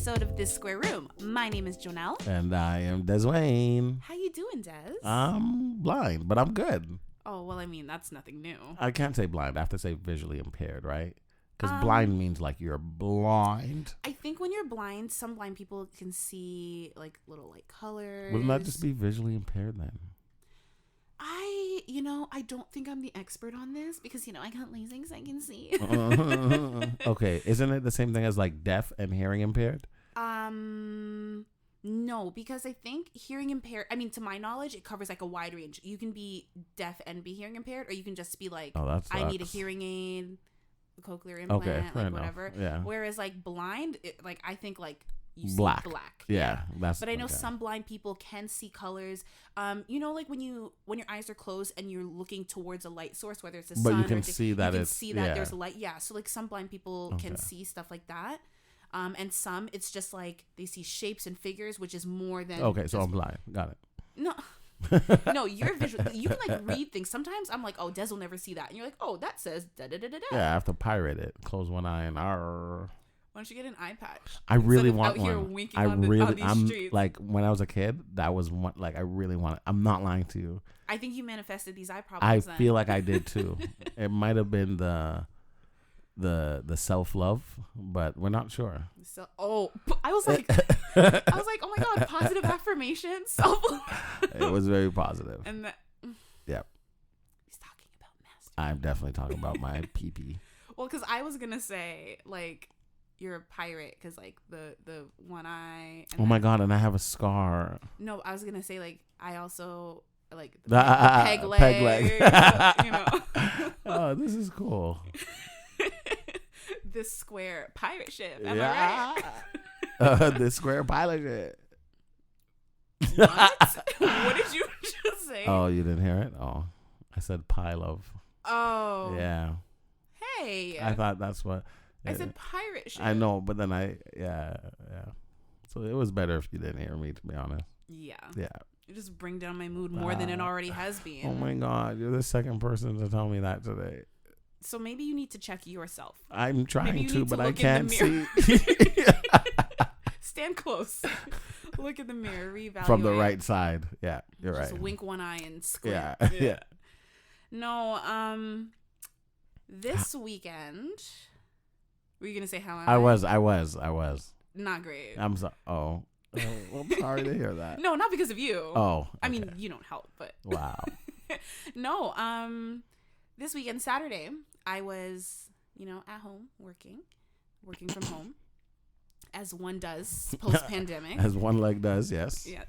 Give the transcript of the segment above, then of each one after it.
episode of This Square Room. My name is Jonel. And I am Deswayne. How you doing, Des? I'm blind, but I'm good. Oh, well, I mean, that's nothing new. I can't say blind. I have to say visually impaired, right? Because blind means like you're blind. I think when you're blind, some blind people can see like little like colors. Wouldn't that just be visually impaired then? I don't think I'm the expert on this because, I got LASIK so I can see. Okay. Isn't it the same thing as like deaf and hearing impaired? No, because I think hearing impaired, to my knowledge, it covers like a wide range. You can be deaf and be hearing impaired, or you can just be like, I need a hearing aid, a cochlear implant, like whatever. Yeah. Whereas like blind, I think like you see black. Yeah. But I know some blind people can see colors. Like when your eyes are closed and you're looking towards a light source, whether it's the sun, but you can see that there's a light. Yeah. So like some blind people can see stuff like that. And some it's just like they see shapes and figures, which is more than so I'm blind. Got it. No, you're visual. You can like read things. Sometimes I'm like, oh, Des will never see that, and you're like, oh, that says da da da da da. Yeah, I have to pirate it. Close one eye and arr. Why don't you get an eye patch? I really want out here one. winking on these streets. Like when I was a kid, that was one. Like I really want it. I'm not lying to you. I think you manifested these eye problems. I feel like I did too. It might have been the self-love, but we're not sure. I was like, oh my god, positive affirmations, self-love. It was very positive. And yep. He's talking about master. I'm definitely talking about my pee-pee. Well, because I was gonna say like you're a pirate because like the one eye. And my god, and I have a scar. No, I was gonna say like I also like the peg leg. Oh, this is cool. This square pirate ship. Am I right? This square pirate ship. What? What did you just say? Oh, you didn't hear it? Oh, I said pile of. Oh. Yeah. Hey. I thought that's what. I said pirate ship. I know, but then yeah. So it was better if you didn't hear me, to be honest. Yeah. Yeah. You just bring down my mood more than it already has been. Oh my god, you're the second person to tell me that today. So maybe you need to check yourself. I'm trying to, but I can't see. Stand close. Look in the mirror. Reevaluate. From the right side. Yeah, you're right. Just wink one eye and square. Yeah. No, this weekend, were you going to say how I was. Not great. I'm sorry. Oh, I'm sorry to hear that. No, not because of you. Oh. Okay. I mean, you don't help, but. Wow. No, this weekend, Saturday, I was, at home working from home, as one does post-pandemic. As one leg does, yes. Yeah.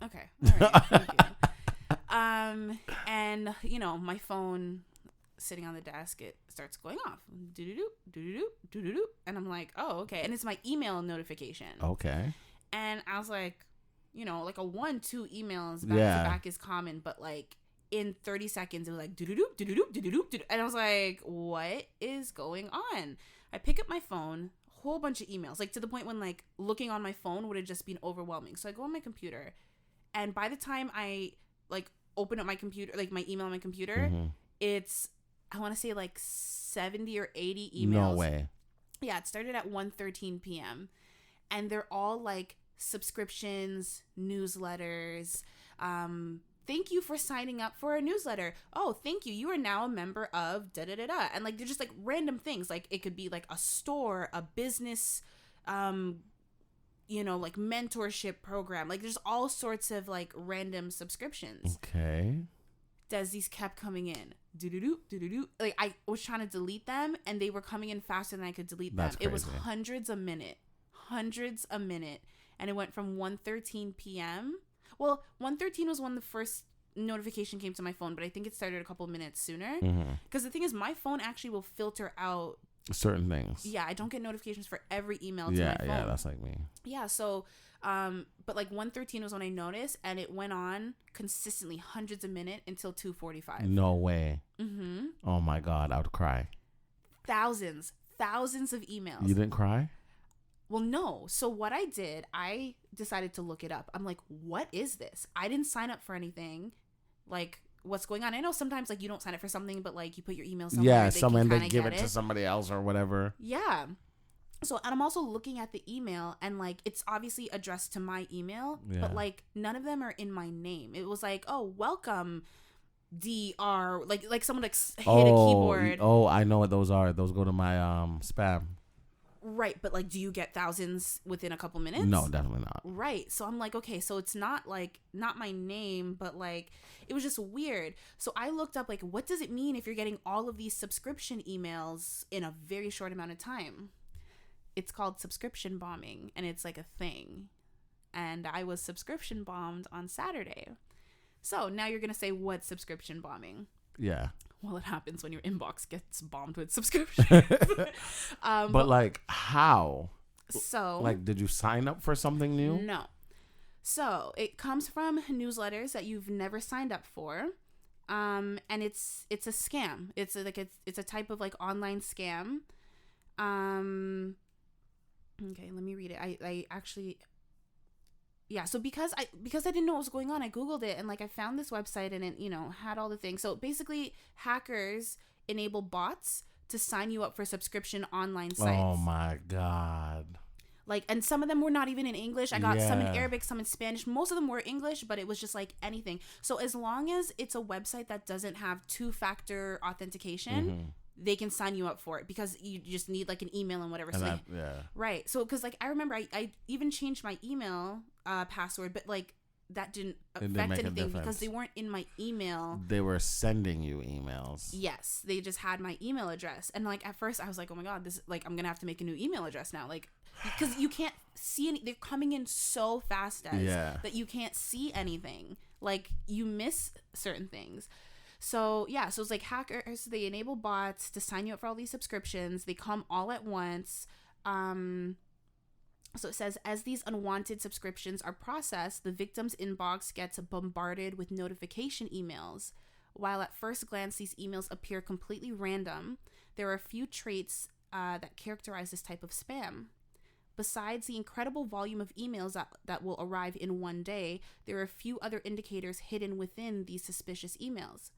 Okay. All right. Thank you. And my phone sitting on the desk, it starts going off, doo-doo-doo, and I'm like, oh, okay, and it's my email notification. Okay. And I was like, like a 1-2 emails back to back is common, but like. In 30 seconds, it was like, doo-doo-doo, doo-doo-doo, doo-doo-doo, doo-doo. And I was like, what is going on? I pick up my phone, whole bunch of emails, like to the point when like looking on my phone would have just been overwhelming. So I go on my computer, and by the time I like open up my computer, like my email on my computer, it's, I want to say like 70 or 80 emails. No way. Yeah, it started at 1:13 p.m. And they're all like subscriptions, newsletters, thank you for signing up for a newsletter. Oh, thank you. You are now a member of da-da-da-da. And, like, they're just, like, random things. Like, it could be, like, a store, a business, like, mentorship program. Like, there's all sorts of, like, random subscriptions. Okay. These kept coming in. Do-do-do, do-do-do. Like, I was trying to delete them, and they were coming in faster than I could delete them. That's crazy. It was hundreds a minute. And it went from 1:13 p.m., well, 1:13 was when the first notification came to my phone, but I think it started a couple minutes sooner. Because the thing is, my phone actually will filter out certain things. Yeah, I don't get notifications for every email to my phone. Yeah, that's like me. Yeah, so, but like 1:13 was when I noticed, and it went on consistently hundreds a minute until 2:45. No way. Oh my god, I would cry. Thousands of emails. You didn't cry? Well, no. So what I did, I decided to look it up. I'm like, what is this? I didn't sign up for anything. Like, what's going on? I know sometimes, like, you don't sign up for something, but, like, you put your email somewhere. Yeah, they give it to somebody else or whatever. Yeah. So, and I'm also looking at the email, and like it's obviously addressed to my email, but like none of them are in my name. It was like, oh, welcome DR, like someone like hit a keyboard. Oh, I know what those are. Those go to my spam. Right, but like, do you get thousands within a couple minutes? No, definitely not. Right, so I'm like, okay, so it's not my name, but like it was just weird. So I looked up like, what does it mean if you're getting all of these subscription emails in a very short amount of time? It's called subscription bombing, and it's like a thing. And I was subscription bombed on Saturday. So now you're going to say, what's subscription bombing? Yeah. Well, it happens when your inbox gets bombed with subscriptions. But like, how? So, like, did you sign up for something new? No. So it comes from newsletters that you've never signed up for. And it's a scam. It's a type of like online scam. Okay, let me read it. I actually, yeah. So because I didn't know what was going on, I Googled it, and like I found this website, and it, had all the things. So basically, hackers enable bots to sign you up for subscription online sites. Oh my God. Like, and some of them were not even in English. I got some in Arabic, some in Spanish. Most of them were English, but it was just like anything. So as long as it's a website that doesn't have 2-factor authentication, they can sign you up for it, because you just need like an email and whatever. And Right. So, because like I remember I even changed my email password, but like that didn't affect anything because they weren't in my email. They were sending you emails. Yes. They just had my email address. And like at first I was like, oh my God, this, like, I'm going to have to make a new email address now. Like, because you can't see any, they're coming in so fast that you can't see anything. Like, you miss certain things. So yeah, so it's like hackers, they enable bots to sign you up for all these subscriptions. They come all at once. So it says, as these unwanted subscriptions are processed, the victim's inbox gets bombarded with notification emails. While at first glance these emails appear completely random, there are a few traits that characterize this type of spam. Besides the incredible volume of emails that will arrive in one day, there are a few other indicators hidden within these suspicious emails.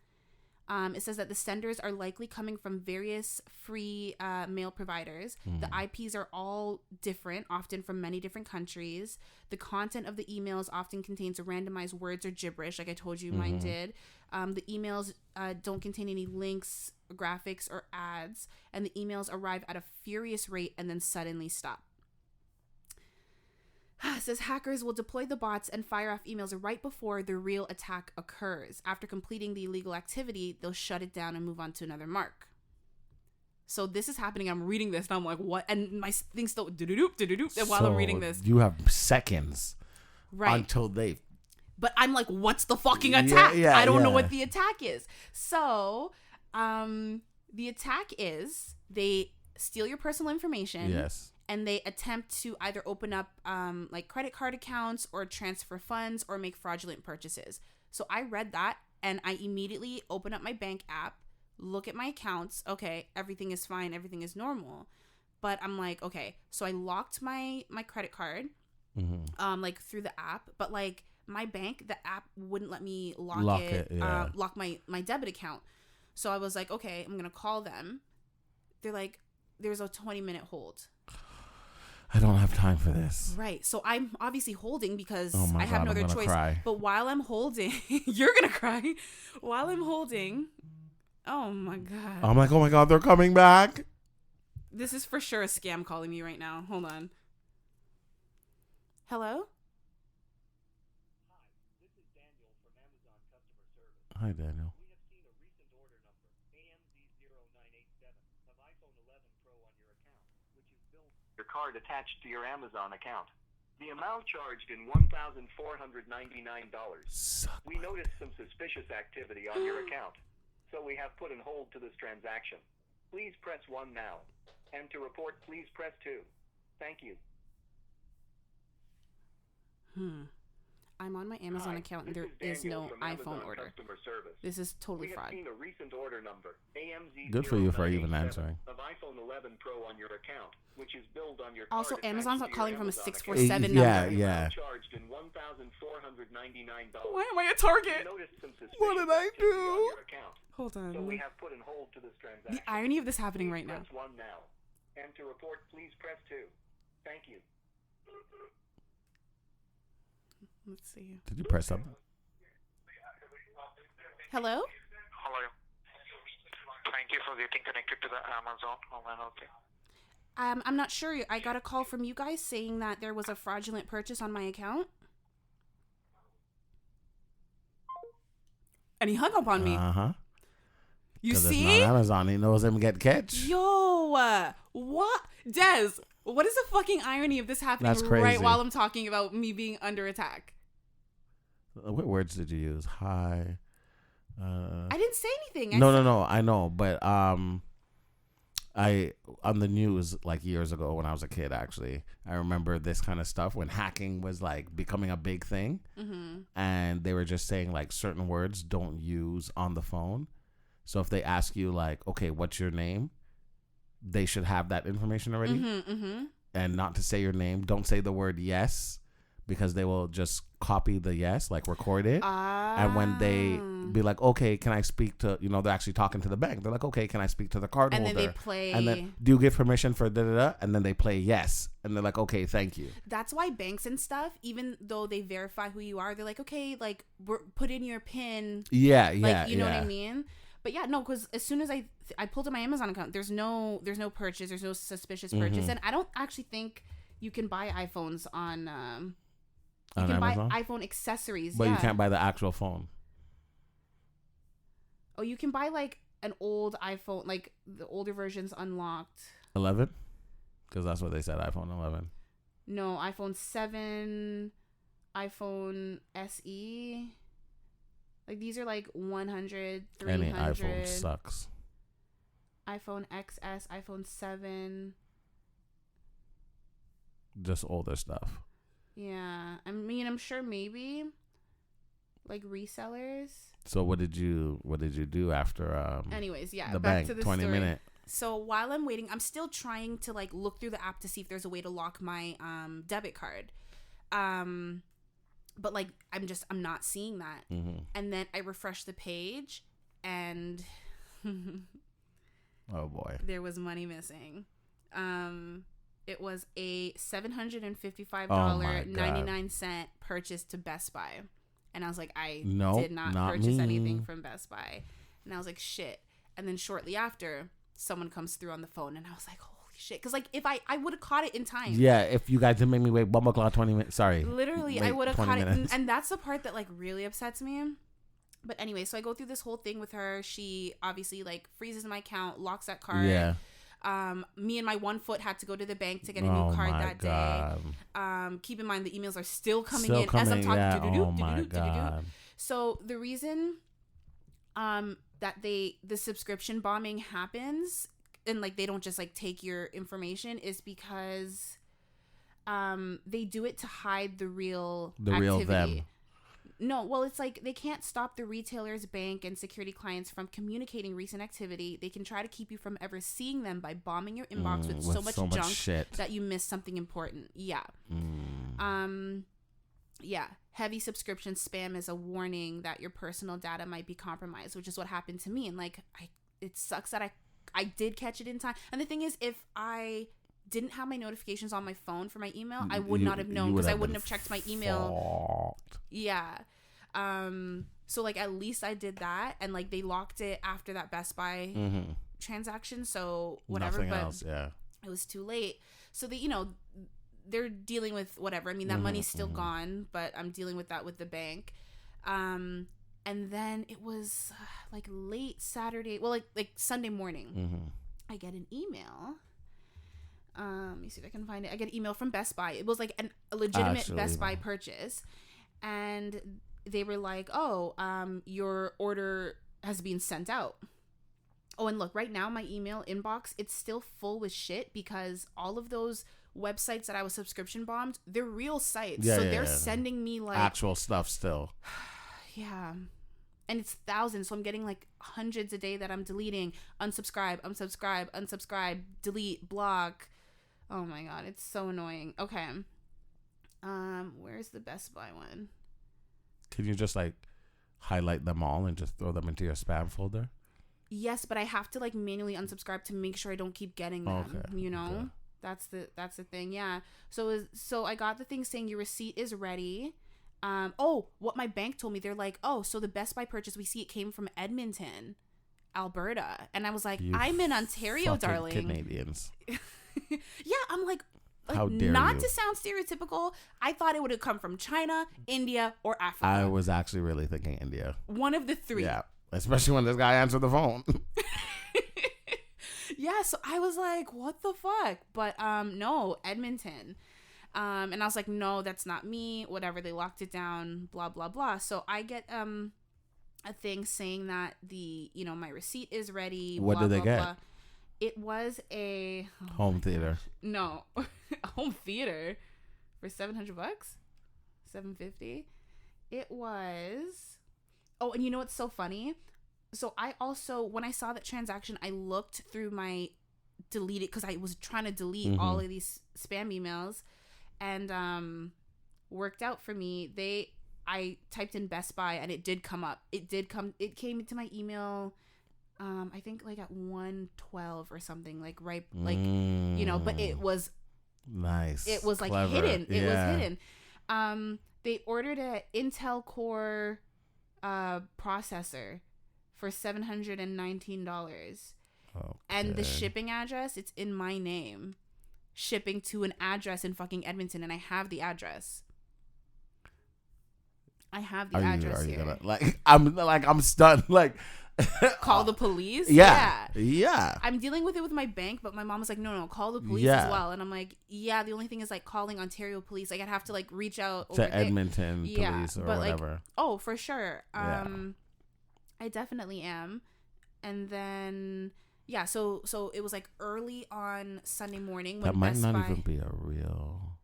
It says that the senders are likely coming from various free mail providers. The IPs are all different, often from many different countries. The content of the emails often contains randomized words or gibberish, like I told you mine did. The emails don't contain any links, graphics, or ads. And the emails arrive at a furious rate and then suddenly stop. It says hackers will deploy the bots and fire off emails right before the real attack occurs. After completing the illegal activity, they'll shut it down and move on to another mark. So this is happening. I'm reading this and I'm like, what? And my thing's still do-do-doop, do-do-doop. And while I'm reading this, you have seconds until they. But I'm like, what's the fucking attack? I don't know what the attack is. So the attack is they steal your personal information. Yes. And they attempt to either open up like credit card accounts or transfer funds or make fraudulent purchases. So I read that and I immediately open up my bank app, look at my accounts. Okay, everything is fine. Everything is normal. But I'm like, okay, so I locked my credit card like through the app. But like my bank, the app wouldn't let me lock my debit account. So I was like, okay, I'm going to call them. They're like, there's a 20-minute hold. I don't have time for this. Right. So I'm obviously holding because I have no other choice. Cry. But while I'm holding, you're going to cry. While I'm holding, oh my God. I'm like, oh my God, they're coming back. This is for sure a scam calling me right now. Hold on. Hello? Hi, this is Daniel from Amazon Customer Service. Hi, Daniel. We have seen a recent order number, AMZ0987, of iPhone 11 Pro on your account, which is billed your card attached to your Amazon account. The amount charged in $1,499. We noticed some suspicious activity on your account, so we have put on hold to this transaction. Please press 1 now. And to report, please press 2. Thank you. I'm on my Amazon account and there is no iPhone order. This is totally fraud. We have seen a recent order number, AMZ. Good for you for even answering. Of iPhone 11 Pro on your account, which is billed on your also, card Amazon's not calling from a 647 number. Yeah. Charged in $1,499. Why am I a target? What did I do? Hold on. So we have put on hold to this transaction. The irony of this happening right now. Press 1 now. And to report, please press 2. Thank you. Let's see. Did you press something? Hello? Hello. Thank you for getting connected to the Amazon. How may I help you? I'm not sure. I got a call from you guys saying that there was a fraudulent purchase on my account. And he hung up on me. Uh-huh. You see? see? It's not Amazon. He knows him get catch. Yo, what? Des, what is the fucking irony of this happening right while I'm talking about me being under attack? What words did you use? Hi. I didn't say anything. No. I know, but I on the news like years ago when I was a kid, actually, I remember this kind of stuff when hacking was like becoming a big thing, and they were just saying like certain words don't use on the phone. So if they ask you like, okay, what's your name? They should have that information already, and not to say your name. Don't say the word yes, because they will just copy the yes, like record it. And when they be like, okay, can I speak to, they're actually talking to the bank. They're like, okay, can I speak to the card holder? And then they play. And then, do you give permission for da-da-da? And then they play yes. And they're like, okay, thank you. That's why banks and stuff, even though they verify who you are, they're like, okay, like, put in your PIN. Yeah, like, you know what I mean? But yeah, no, because as soon as I pulled up my Amazon account, there's no purchase, there's no suspicious purchase. And I don't actually think you can buy iPhones on you can Amazon? buy iPhone accessories. But you can't buy the actual phone. Oh, you can buy like an old iPhone, like the older versions unlocked. 11? Because that's what they said, iPhone 11. No, iPhone 7, iPhone SE. Like these are like 100, 300. Any iPhone sucks. iPhone XS, iPhone 7. Just older stuff. Yeah. I mean, I'm sure maybe like resellers. So what did you do after anyways, yeah, the back bank, to the 20 story. minute. So while I'm waiting, I'm still trying to like look through the app to see if there's a way to lock my debit card. But like I'm not seeing that. And then I refresh the page and oh boy. There was money missing. It was a $755 $0.99 purchase to Best Buy. And I was like, I did not purchase anything from Best Buy. And I was like, shit. And then shortly after, someone comes through on the phone. And I was like, holy shit. Because like if I would have caught it in time. Yeah, if you guys didn't make me wait 1 o'clock, 20 minutes. Sorry. Literally, I would have caught it. And that's the part that like really upsets me. But anyway, so I go through this whole thing with her. She obviously like freezes my account, locks that card. Yeah. Me and my one foot had to go to the bank to get a new card that day. Keep in mind the emails are still coming in as I'm talking. Yeah. Oh my God. So the reason that the subscription bombing happens and like they don't just like take your information is because they do it to hide the real activity. Real them. No, well, it's like they can't stop the retailers, bank, and security clients from communicating recent activity. They can try to keep you from ever seeing them by bombing your inbox with so much junk shit that you miss something important. Yeah. Yeah. Heavy subscription spam is a warning that your personal data might be compromised, which is what happened to me. And like, it sucks that I did catch it in time. And the thing is, if I didn't have my notifications on my phone for my email, I would not have known because I wouldn't have checked my email. Yeah. So like at least I did that, and like they locked it after that Best Buy transaction. So whatever. Nothing but else, yeah. It was too late. So they, they're dealing with whatever. I mean, that money's still gone, but I'm dealing with that with the bank. And then it was like late Saturday, well, like Sunday morning, I get an email. Let me see if I can find it. I get an email from Best Buy. It was like a legitimate Best Buy purchase. And they were like, oh, your order has been sent out. Oh, and look, right now my email inbox, it's still full with shit because all of those websites that I was subscription bombed, they're real sites. So they're sending me like actual stuff still. Yeah. And it's thousands. So I'm getting like hundreds a day that I'm deleting. Unsubscribe, delete, block. Oh my God, it's so annoying. Okay. Where's the Best Buy one? Can you just like highlight them all and just throw them into your spam folder? Yes, but I have to like manually unsubscribe to make sure I don't keep getting them. Okay. You know, Okay. that's the thing. Yeah. So I got the thing saying your receipt is ready. What my bank told me, they're like, oh, so the Best Buy purchase we see it came from Edmonton, Alberta, and I was like, I'm in Ontario, darling. Canadians. Yeah, I'm like how dare not you? to sound stereotypical, I thought it would have come from China, India, or Africa. I was actually really thinking India. One of the three. Yeah, especially when this guy answered the phone. Yeah, so I was like, what the fuck? But no, Edmonton. And I was like, no, that's not me. Whatever, they locked it down, blah, blah, blah. So I get a thing saying that my receipt is ready. What blah, did they blah, get? Blah. It was a home theater. No, a home theater for $700, $750. It was. Oh, and you know what's so funny? So I also, when I saw that transaction, I looked through my deleted because I was trying to delete all of these spam emails, and worked out for me. I typed in Best Buy and it did come up. It came into my email. I think like at 1:12 or something, like right, like but it was nice. It was like clever. hidden. It was Yeah. hidden. They ordered a Intel Core processor for $719, and the shipping address, it's in my name, shipping to an address in fucking Edmonton, and I have the address. I have the address here. I'm stunned. Like, call the police? Yeah. I'm dealing with it with my bank, but my mom was like, no, call the police as well. And I'm like, yeah, the only thing is like calling Ontario police. Like I'd have to like reach out to Edmonton police or whatever. Like, oh, for sure. I definitely am. And then so it was like early on Sunday morning when that might Best not Buy... even be a real.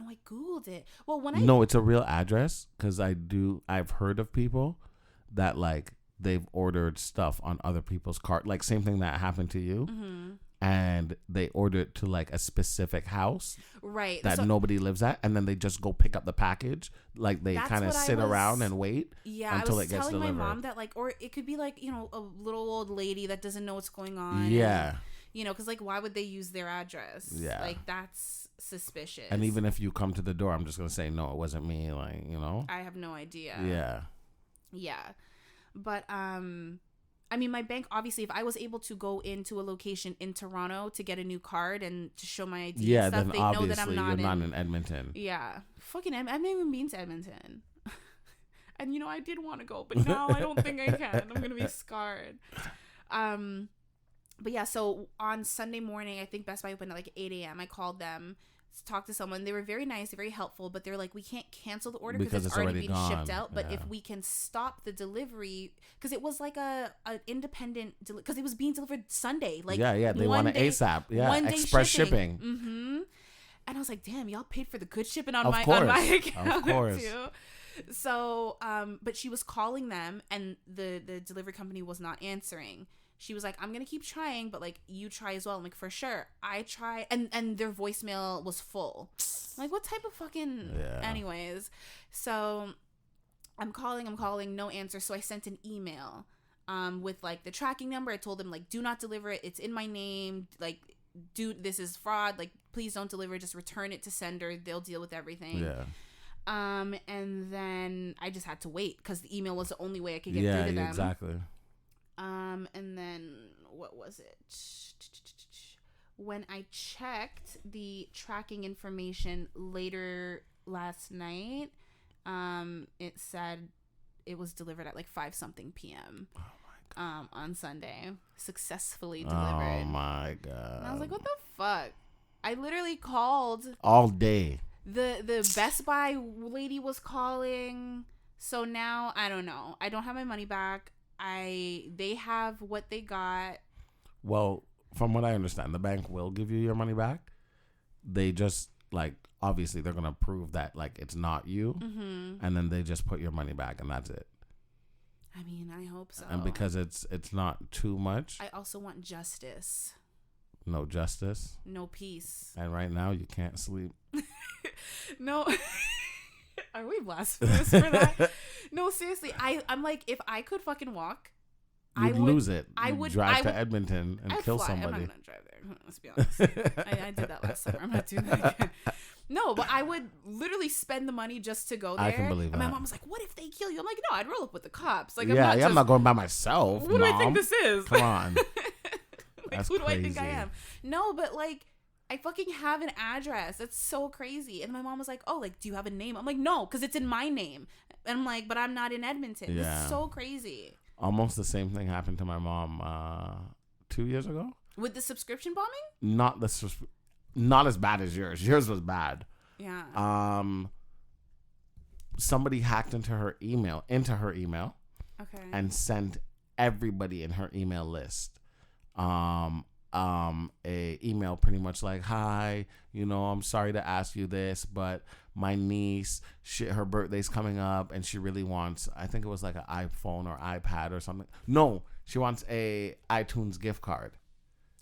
No, I Googled it. Well, No, it's a real address because I've heard of people that like they've ordered stuff on other people's cart, like same thing that happened to you, and they ordered to like a specific house, right, that nobody lives at, and then they just go pick up the package, like they kind of sit around and wait until it gets delivered. I was telling my mom that like, or it could be like a little old lady that doesn't know what's going on. Yeah. And, because like why would they use their address? Yeah. Like that's suspicious. And even if you come to the door, I'm just gonna say no, it wasn't me. Like I have no idea. Yeah. But I mean, my bank, obviously, if I was able to go into a location in Toronto to get a new card and to show my ID and stuff, then they obviously know that I'm not you're not in Edmonton. Yeah. Fucking I've never even been to Edmonton. And I did want to go, but now I don't think I can. I'm gonna be scarred. But yeah, so on Sunday morning, I think Best Buy opened at like 8 a.m. I called them to talk to someone. They were very nice, very helpful, but they're like, we can't cancel the order because it's already been shipped out. But if we can stop the delivery, because it was like an independent, because it was being delivered Sunday. Like they want it ASAP. Yeah, express shipping. And I was like, damn, y'all paid for the good shipping on my account. Of course. Too. So, but she was calling them, and the delivery company was not answering. She was like, I'm going to keep trying, but like you try as well. I'm like, for sure. I try. And their voicemail was full. I'm like, what type of fucking... Yeah. Anyways. So I'm calling, no answer. So I sent an email with like the tracking number. I told them like, do not deliver it. It's in my name. Like, dude, this is fraud. Like, please don't deliver. Just return it to sender. They'll deal with everything. Yeah. And then I just had to wait because the email was the only way I could get through to them. Yeah, exactly. And then what was it? When I checked the tracking information later last night, it said it was delivered at like 5-something p.m. Oh my God. On Sunday, successfully delivered. Oh my God. And I was like, what the fuck? I literally called all day. The Best Buy lady was calling. So now I don't know. I don't have my money back. They have what they got. Well, from what I understand, the bank will give you your money back. They just like obviously they're gonna prove that like it's not you, and then they just put your money back, and that's it. I mean, I hope so. And because it's not too much. I also want justice. No justice. No peace. And right now you can't sleep. No. Are we blasphemous for that? No, seriously. I'm like, if I could fucking walk, You'd lose it. I would drive to Edmonton and kill somebody. I'm not gonna drive there. Let's be honest. I did that last summer. I'm not doing that again. No, but I would literally spend the money just to go there. I can believe and my that. mom was like, "What if they kill you?" I'm like, "No, I'd roll up with the cops." Like, I'm not going by myself. What do I think this is? Come on. Like, who do I think I am? No, but like, I fucking have an address. That's so crazy. And my mom was like, "Oh, like, do you have a name?" I'm like, "No, because it's in my name." And I'm like, "But I'm not in Edmonton." Yeah. It's so crazy. Almost the same thing happened to my mom 2 years ago. With the subscription bombing? Not as bad as yours. Yours was bad. Yeah. Somebody hacked into her email, Okay. and sent everybody in her email list a email pretty much like, "Hi, I'm sorry to ask you this, but my niece, her birthday's coming up and she really wants, I think it was like an iPhone or iPad or something. No, she wants a iTunes gift card."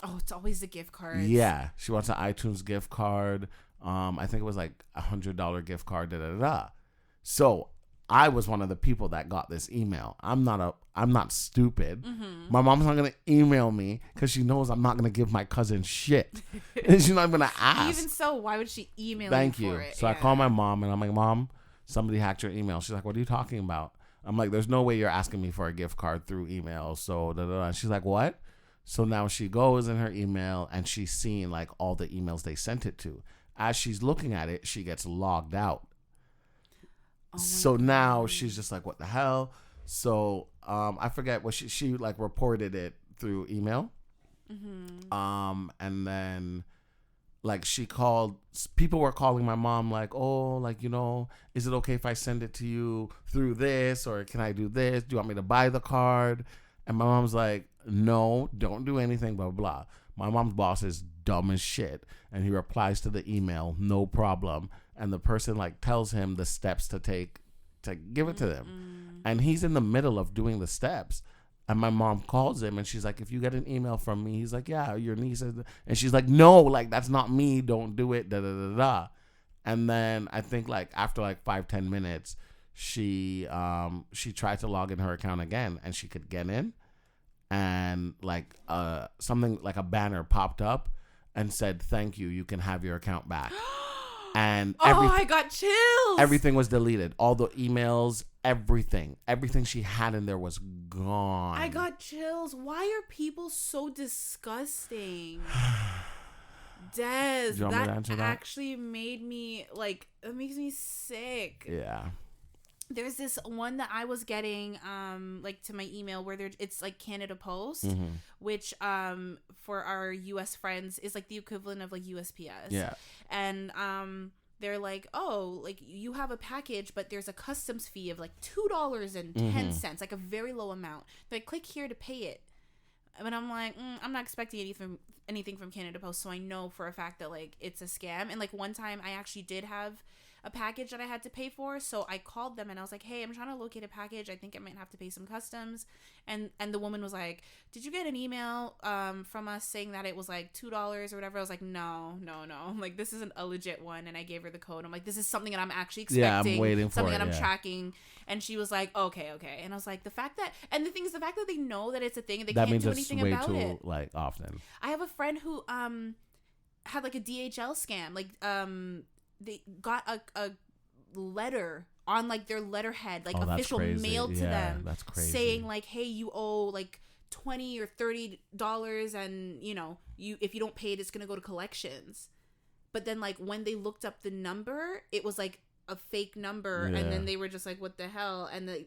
Oh, it's always the gift cards. Yeah, she wants an iTunes gift card. I think it was like $100 gift card. So I was one of the people that got this email. I'm not stupid. Mm-hmm. My mom's not gonna email me because she knows I'm not gonna give my cousin shit. And she's not gonna ask. Even so, why would she email Thank you you. for it? So I call my mom and I'm like, "Mom, somebody hacked your email." She's like, "What are you talking about?" I'm like, "There's no way you're asking me for a gift card through email." So And she's like, "What?" So now she goes in her email and she's seeing like all the emails they sent it to. As she's looking at it, she gets logged out. So now she's just like, "What the hell?" So I forget what she like reported it through email. Mm-hmm. And then like she called, people were calling my mom like, "Oh, like, is it okay if I send it to you through this, or can I do this? Do you want me to buy the card?" And my mom's like, "No, don't do anything, blah, blah, blah." My mom's boss is dumb as shit. And he replies to the email, "No problem." And the person like tells him the steps to take to give it to them. And he's in the middle of doing the steps. And my mom calls him and she's like, "If you get an email from me," he's like, "Yeah, your niece is," and she's like, "No, like, that's not me. Don't do it. Da, da, da, da." And then I think like after like 5-10 minutes, she tried to log in her account again and she could get in. And like something like a banner popped up and said, "Thank you, you can have your account back." And I got chills. Everything was deleted. All the emails, everything she had in there was gone. I got chills. Why are people so disgusting? Des, that actually made me like, it makes me sick. Yeah. There's this one that I was getting like to my email where it's like Canada Post, which for our US friends is like the equivalent of like USPS. Yeah. And they're like, "Oh, like you have a package, but there's a customs fee of like $2.10, like a very low amount. Like, click here to pay it." And I'm like, I'm not expecting anything from Canada Post, so I know for a fact that like it's a scam. And like one time I actually did have a package that I had to pay for, so I called them and I was like, "Hey, I'm trying to locate a package. I think I might have to pay some customs." And the woman was like, "Did you get an email from us saying that it was like $2 or whatever?" I was like, no. I'm like, "This isn't a legit one." And I gave her the code. I'm like, "This is something that I'm actually expecting. Yeah, I'm waiting for something it, that I'm tracking." And she was like, okay. And I was like, the fact that they know that it's a thing and they can't do anything about it. That means it's way too like often. I have a friend who had like a DHL scam. Like they got a letter on like their letterhead, like official mailed to them, that's crazy, saying like, "Hey, you owe like $20 or $30, and you if you don't pay it, it's gonna go to collections." But then like when they looked up the number, it was like a fake number, and then they were just like, "What the hell?" And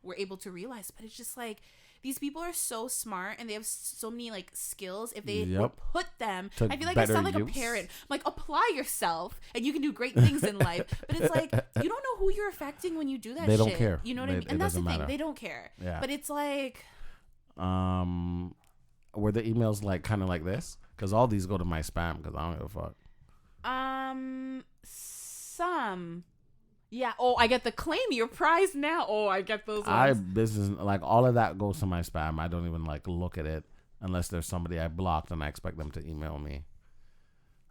were able to realize. But it's just like, these people are so smart and they have so many like skills. If they would put them, I feel like I sound like a parent. I'm like, apply yourself and you can do great things in life. But it's like, you don't know who you're affecting when you do that. They shit. don't care. You know what I mean? And that's the thing. They don't care. Yeah. But it's like, were the emails like kind of like this? Because all these go to my spam because I don't give a fuck. Some. Yeah. Oh, I get the claim your prize now. Oh, I get those ones. Business, like all of that goes to my spam. I don't even like look at it unless there's somebody I blocked and I expect them to email me.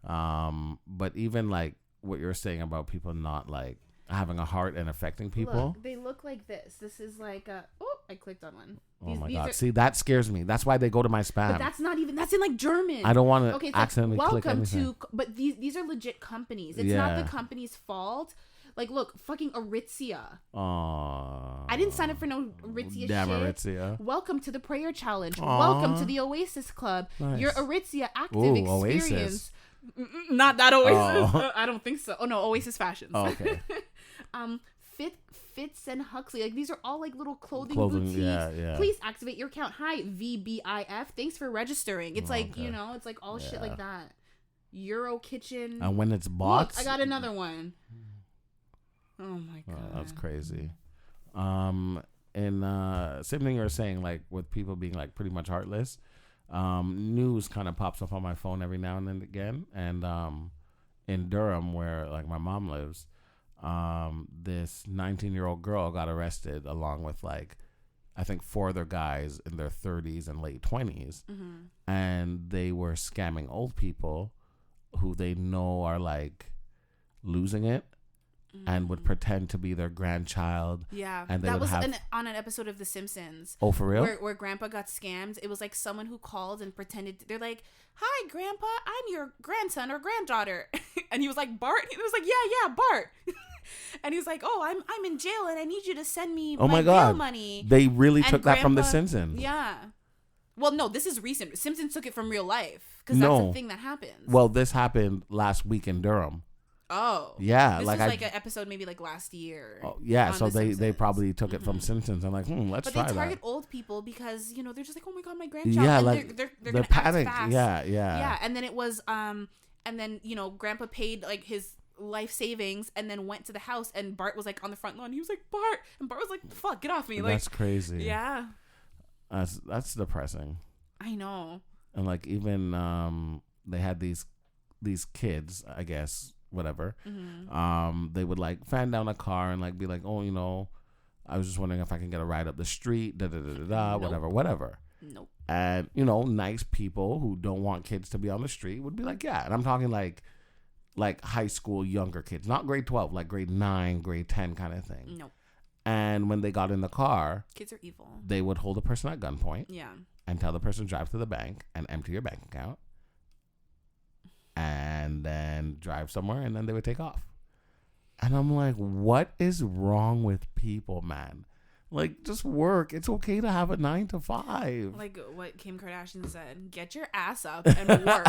But even like what you're saying about people not like having a heart and affecting people. Look, they look like this. This is like I clicked on one. Oh my God. See, that scares me. That's why they go to my spam. But that's not even, that's in like German. I don't want to accidentally click anything. Welcome to, but these are legit companies. It's not the company's fault. Like, look, fucking Aritzia. Aww. I didn't sign up for no Aritzia Damn shit. Aritzia. Welcome to the prayer challenge. Aww. Welcome to the Oasis Club. Nice. Your Aritzia active experience. Oasis. Not that Oasis. Oh. I don't think so. Oh, no, Oasis Fashions. Oh, okay. Fitz and Huxley. Like, these are all like little clothing boutiques. Yeah. Please activate your account. Hi, VBIF. Thanks for registering. It's like, you know, it's like all shit like that. Euro Kitchen. And when it's bots. Look, I got another one. Oh my God. Oh, that's crazy. Same thing you were saying, like with people being like pretty much heartless. News kind of pops up on my phone every now and then again. And in Durham, where like my mom lives, this 19-year-old girl got arrested along with like I think 4 other guys in their 30s and late 20s. And they were scamming old people who they know are like losing it. And would pretend to be their grandchild. Yeah, and that was on an episode of The Simpsons. Oh, for real? Where Grandpa got scammed. It was like someone who called and pretended. They're like, "Hi, Grandpa, I'm your grandson or granddaughter," and he was like, "Bart." He was like, "Yeah, Bart." And he was like, "Oh, I'm in jail, and I need you to send me my bail money." They really took that from The Simpsons. Yeah. Well, no, this is recent. Simpsons took it from real life because that's a thing that happens. Well, this happened last week in Durham. Oh. Yeah. This was like an episode maybe like last year. Oh, yeah. So they probably took it from Simpsons. I'm like, let's try that. But they target old people because, you know, they're just like, oh my God, my grandchild. Yeah, and like they're going to panic. act fast. Yeah. Yeah. And then it was, and then, you know, Grandpa paid like his life savings and then went to the house and Bart was like on the front lawn. He was like, Bart. And Bart was like, fuck, get off me. Like, that's crazy. Yeah. That's depressing. I know. And like even they had these kids, I guess, whatever. They would like fan down a car and like be like, oh, you know, I was just wondering if I can get a ride up the street, Nope. whatever. Nope. And you know, nice people who don't want kids to be on the street would be like, yeah. And I'm talking like high school younger kids, not grade 12, like grade 9, grade 10 kind of thing. Nope. And when they got in the car, kids are evil. They would hold a person at gunpoint. Yeah. And tell the person to drive to the bank and empty your bank account. And then drive somewhere, and then they would take off. And I'm like, what is wrong with people, man? Like, just work. It's okay to have a 9 to 5. Like what Kim Kardashian said, get your ass up and work.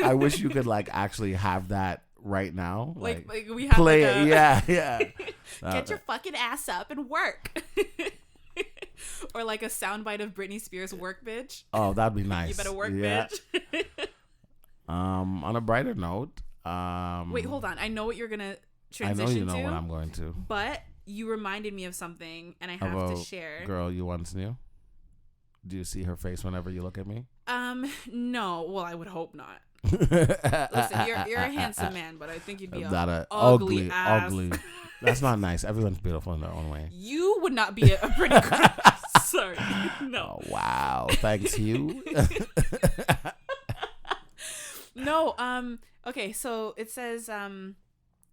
I wish you could like actually have that right now. Like we have play like it. Yeah. Get your fucking ass up and work. Or like a soundbite of Britney Spears' "Work, bitch." Oh, that'd be nice. You better work, bitch. On a brighter note, wait, hold on. I know what you're gonna transition to. I know you know what I'm going to. But you reminded me of something, and I have to share. Girl you once knew. Do you see her face whenever you look at me? No. Well, I would hope not. Listen, you're a handsome man, but I think you'd be ugly ass. Ugly. That's not nice. Everyone's beautiful in their own way. You would not be a pretty girl. Sorry. No. Oh, wow. Thanks, you. No. Okay. So it says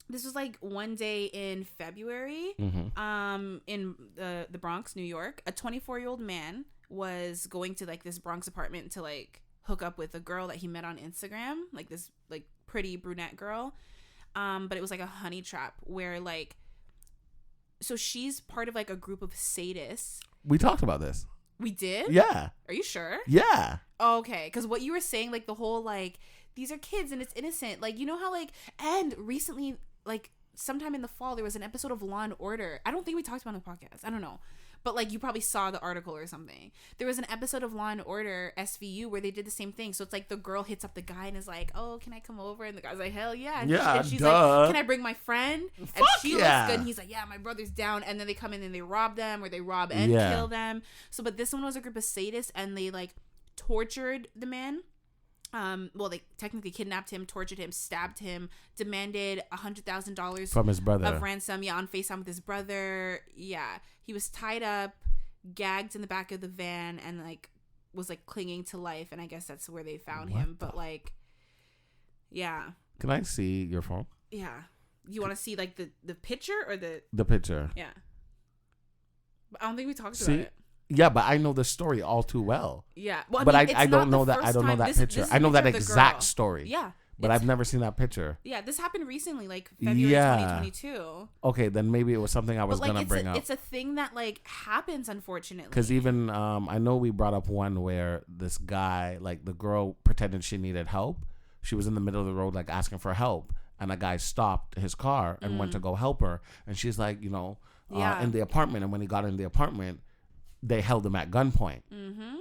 this was like one day in February. In the Bronx, New York, a 24-year-old man was going to like this Bronx apartment to like hook up with a girl that he met on Instagram, like this like pretty brunette girl. But it was like a honey trap where like, so she's part of like a group of sadists. We talked about this. We did? Yeah. Are you sure? Yeah. Oh, okay. Because what you were saying, like the whole like, these are kids and it's innocent. Like, you know how like, and recently, like sometime in the fall, there was an episode of Law and Order. I don't think we talked about it on the podcast. I don't know. But like you probably saw the article or something. There was an episode of Law and Order SVU where they did the same thing. So it's like the girl hits up the guy and is like, "Oh, can I come over?" And the guy's like, "Hell yeah!" And she's like, "Can I bring my friend?" And she looks good. And he's like, "Yeah, my brother's down." And then they come in and they rob them, or they rob and kill them. So, but this one was a group of sadists, and they like tortured the man. Well, they technically kidnapped him, tortured him, stabbed him, demanded $100,000 from his brother of ransom. Yeah, on FaceTime with his brother. Yeah, he was tied up, gagged in the back of the van, and like was like clinging to life. And I guess that's where they found him. But like, yeah. Can I see your phone? Yeah. You want to see like the picture or the picture? Yeah. But I don't think we talked about it. Yeah, but I know the story all too well. Yeah, well, but mean, I don't know that. I don't know that picture. I know that exact story. Yeah, but I've never seen that picture. Yeah, this happened recently, like February 2022. Okay, then maybe it was something I was gonna bring up. It's a thing that like happens, unfortunately. Because even I know we brought up one where this guy, like the girl pretended she needed help. She was in the middle of the road, like asking for help, and a guy stopped his car and went to go help her. And she's like, in the apartment. And when he got in the apartment, they held him at gunpoint. Mm-hmm.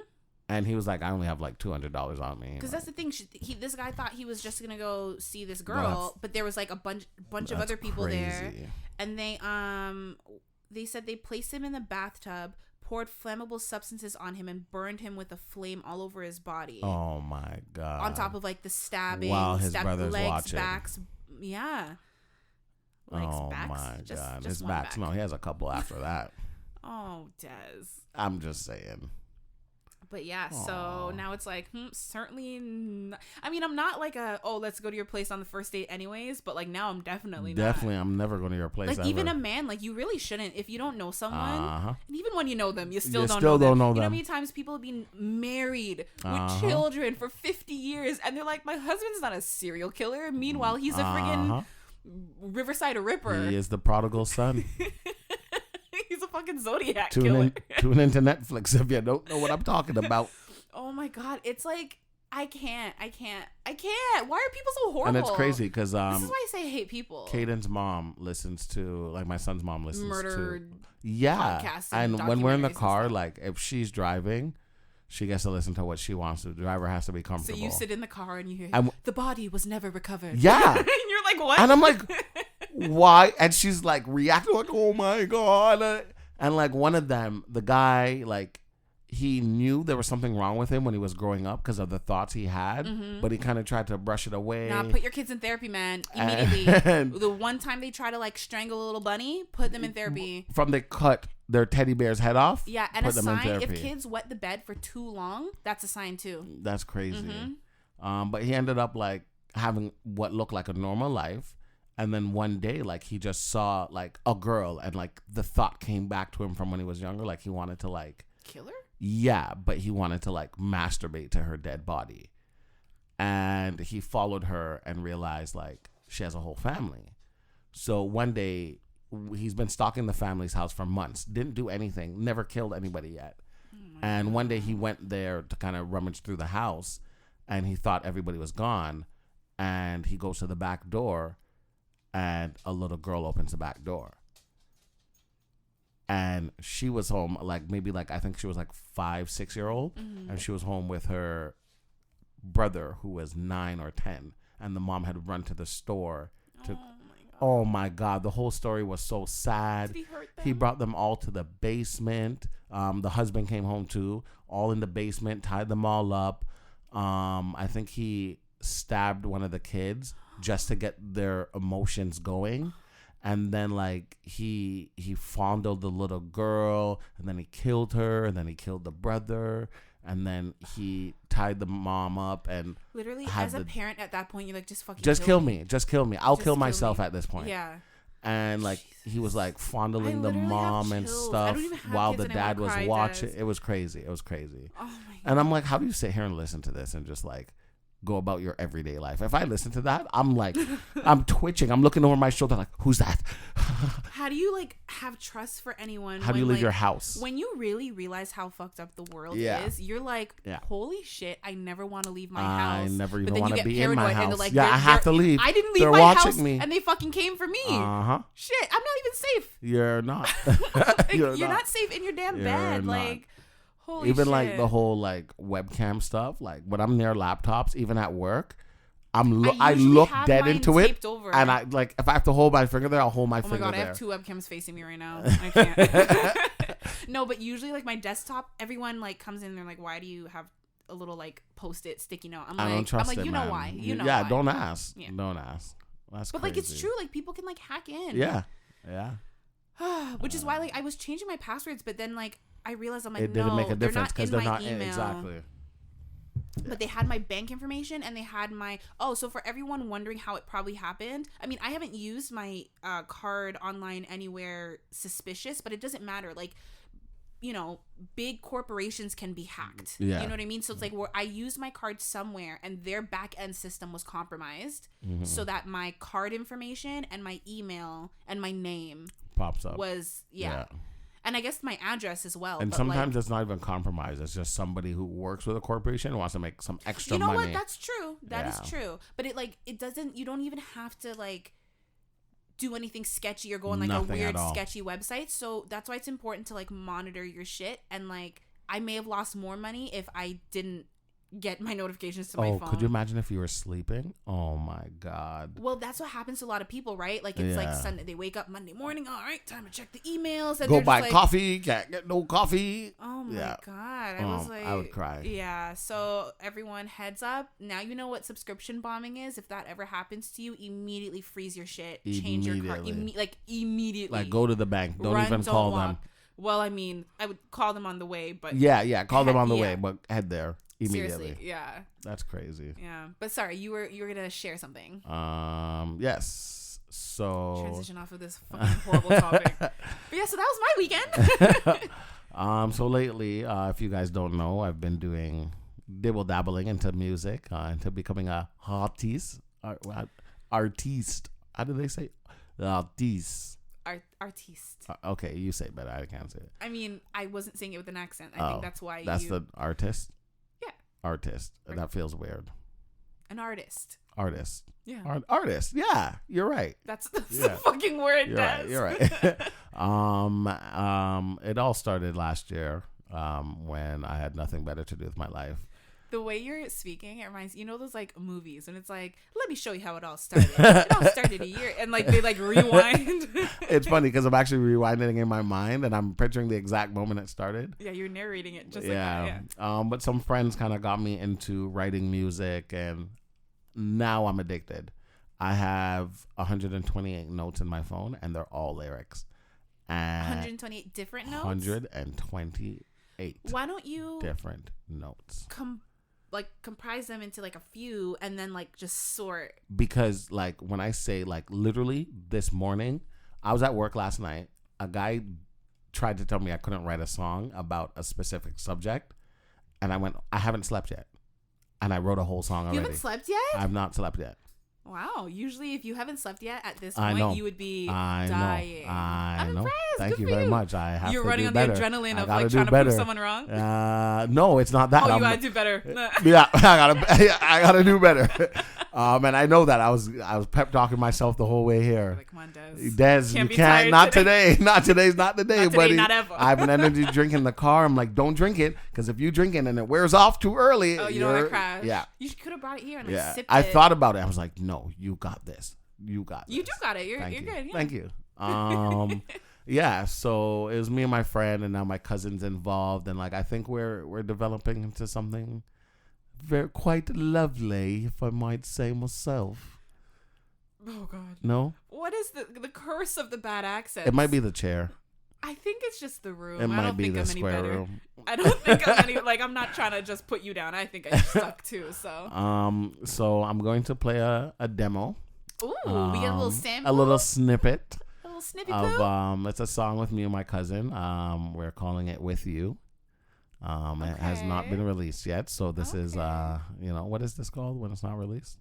And he was like, I only have like $200 on me. Because that's the thing. This guy thought he was just going to go see this girl, but there was like a bunch of other people there. And they said they placed him in the bathtub, poured flammable substances on him, and burned him with a flame all over his body. Oh my God. On top of like the stabbing. While his brother's legs, watching. Backs. Yeah. Legs, backs. My God. Just his backs. Back. No, he has a couple after that. Oh, Des. I'm just saying. But yeah, so now it's like, certainly I mean, I'm not like let's go to your place on the first date anyways, but like now I'm definitely I'm never going to your place. Like ever. even a man, like you really shouldn't, if you don't know someone, and even when you know them, you still don't know them. You know how many times people have been married with children for 50 years and they're like, my husband's not a serial killer. Meanwhile, he's a friggin' Riverside Ripper. He is the prodigal son. He's a fucking Zodiac killer. Tune into Netflix if you don't know what I'm talking about. Oh my God. It's like, I can't. Why are people so horrible? And it's crazy because this is why I say I hate people. Caden's mom listens to, like my son's mom listens murder to. Yeah. Podcasts and when we're in the car, like if she's driving, she gets to listen to what she wants to. The driver has to be comfortable. So you sit in the car and you hear, the body was never recovered. Yeah. And you're like, what? And I'm like, why? And she's like reacting like, oh my God. And like one of them, the guy, like he knew there was something wrong with him when he was growing up because of the thoughts he had, but he kind of tried to brush it away. Nah, put your kids in therapy, man. Immediately. The one time they try to like strangle a little bunny, put them in therapy. From they cut their teddy bear's head off. Yeah, and a sign, if kids wet the bed for too long, that's a sign too. That's crazy. But he ended up like having what looked like a normal life. And then one day, like, he just saw, like, a girl. And, like, the thought came back to him from when he was younger. Like, he wanted to, like... Kill her? Yeah, but he wanted to, like, masturbate to her dead body. And he followed her and realized, like, she has a whole family. So one day, he's been stalking the family's house for months. Didn't do anything. Never killed anybody yet. And one day, he went there to kind of rummage through the house. And he thought everybody was gone. And he goes to the back door. And a little girl opens the back door. And she was home, like, maybe, like, I think she was, like, 5-6-year-old. And she was home with her brother, who was 9 or 10. And the mom had run to the store. Oh, my God. The whole story was so sad. Did he hurt them? He brought them all to the basement. The husband came home, too. All in the basement, tied them all up. I think he stabbed one of the kids just to get their emotions going. And then like he fondled the little girl, and then he killed her, and then he killed the brother, and then he tied the mom up. And literally as a parent at that point, you're like, just fucking kill me. I'll kill myself at this point. Yeah. And like he was like fondling the mom and stuff while the dad was watching. It was crazy. Oh my God. And I'm like, how do you sit here and listen to this and just like go about your everyday life? If I listen to that, I'm like, I'm twitching. I'm looking over my shoulder like, who's that? How do you like have trust for anyone? How do you leave your house? When you really realize how fucked up the world is, you're like, holy shit, I never want to leave my house. I never even want to be in my house. Like, I have to leave. I didn't leave my house and they fucking came for me. Shit, I'm not even safe. You're not. You're not safe in your damn bed. Like, holy even shit. Like the whole like webcam stuff, like when I'm near laptops, even at work, I look dead into it, and I like if I have to hold my finger there, I'll hold my finger there. Oh my God, I have 2 webcams facing me right now. I can't. No, but usually like my desktop, everyone like comes in and they're like, why do you have a little like post-it sticky note? I don't trust it, you man. know why. You know why. why. Don't ask. Yeah. Don't ask. That's but crazy. Like it's true, like people can like hack in. Yeah. Which is why like I was changing my passwords, but then like I realized I'm like, it didn't make a difference because they're not in exactly. But they had my bank information and they had my so for everyone wondering how it probably happened, I mean, I haven't used my card online anywhere suspicious, but it doesn't matter. Like big corporations can be hacked. Yeah. You know what I mean? So it's like where I used my card somewhere and their back end system was compromised so that my card information and my email and my name pops up. Was, and I guess my address as well. And sometimes it's not even compromised. It's just somebody who works with a corporation and wants to make some extra money. You know what? That's true. That is true. But it doesn't, you don't even have to like do anything sketchy or go on like a weird sketchy website. So that's why it's important to like monitor your shit. And like, I may have lost more money if I didn't get my notifications to my phone. Could you imagine if you were sleeping? Oh my God. Well, that's what happens to a lot of people, right? Like it's like Sunday, they wake up Monday morning, all right, time to check the emails, and go buy coffee, can't get no coffee. Oh my God. I was like, I would cry. Yeah. So everyone, heads up. Now you know what subscription bombing is. If that ever happens to you, immediately freeze your shit, change your card, immediately. Like go to the bank. Don't even call them. Well, I mean, I would call them on the way, but call them on the way, but head there. Immediately. Seriously, yeah. That's crazy. Yeah. But sorry, you were gonna share something. Yes. So transition off of this fucking horrible topic. But yeah, so that was my weekend. So lately, if you guys don't know, I've been doing dabbling into music, into becoming a artiste. Artiste. How do they say? Artiste. Artiste. Okay, you say it better. I can't say it. I mean, I wasn't saying it with an accent. I think that's why that's the artist? Yeah. Artist. That feels weird. An artist. Artist. Yeah. Artist. Yeah, you're right. That's the fucking word. You're right. It all started last year when I had nothing better to do with my life. The way you're speaking, it reminds those like movies, and it's like, let me show you how it all started. It all started a year, and like they like rewind. It's funny because I'm actually rewinding in my mind, and I'm picturing the exact moment it started. Yeah, you're narrating it just like that. Yeah. But some friends kind of got me into writing music, and now I'm addicted. I have 128 notes in my phone, and they're all lyrics. And 128 different notes. 128. Why don't you different notes? Comprise them into like a few and then like just sort. Because like when I say like literally this morning, I was at work last night. A guy tried to tell me I couldn't write a song about a specific subject. And I went, I haven't slept yet. And I wrote a whole song already. You haven't slept yet? I've not slept yet. Wow. Usually if you haven't slept yet at this point, you would be dying. I know. Impressed. Thank you very much. I have You're to running do on better. the adrenaline of like trying to prove someone wrong? No, it's not that. Oh, you gotta do better. Yeah, I gotta do better. And I know that I was pep talking myself the whole way here. Like, come on, Des, you can't. Not today. Not today's not the day, buddy. Not ever. I have an energy drink in the car. I'm like, don't drink it, because if you drink it and it wears off too early, you don't want to crash. Yeah. You could have brought it here and like sipped I it. thought about it. I was like, no, you got this. You got this. You do got it. You're good. Yeah. Thank you. Yeah, so it was me and my friend, and now my cousin's involved, and like I think we're developing into something very quite lovely, if I might say myself. Oh God. No? What is the curse of the bad accents? It might be the chair. I think it's just the room. It I might don't be think the I'm any square better. room. I don't think I'm any I'm not trying to just put you down. I think I suck too. So so I'm going to play a demo. Ooh, we get a little sample. A little snippet. A little snippet of it's a song with me and my cousin. We're calling it With You. It has not been released yet, so this is what is this called when it's not released?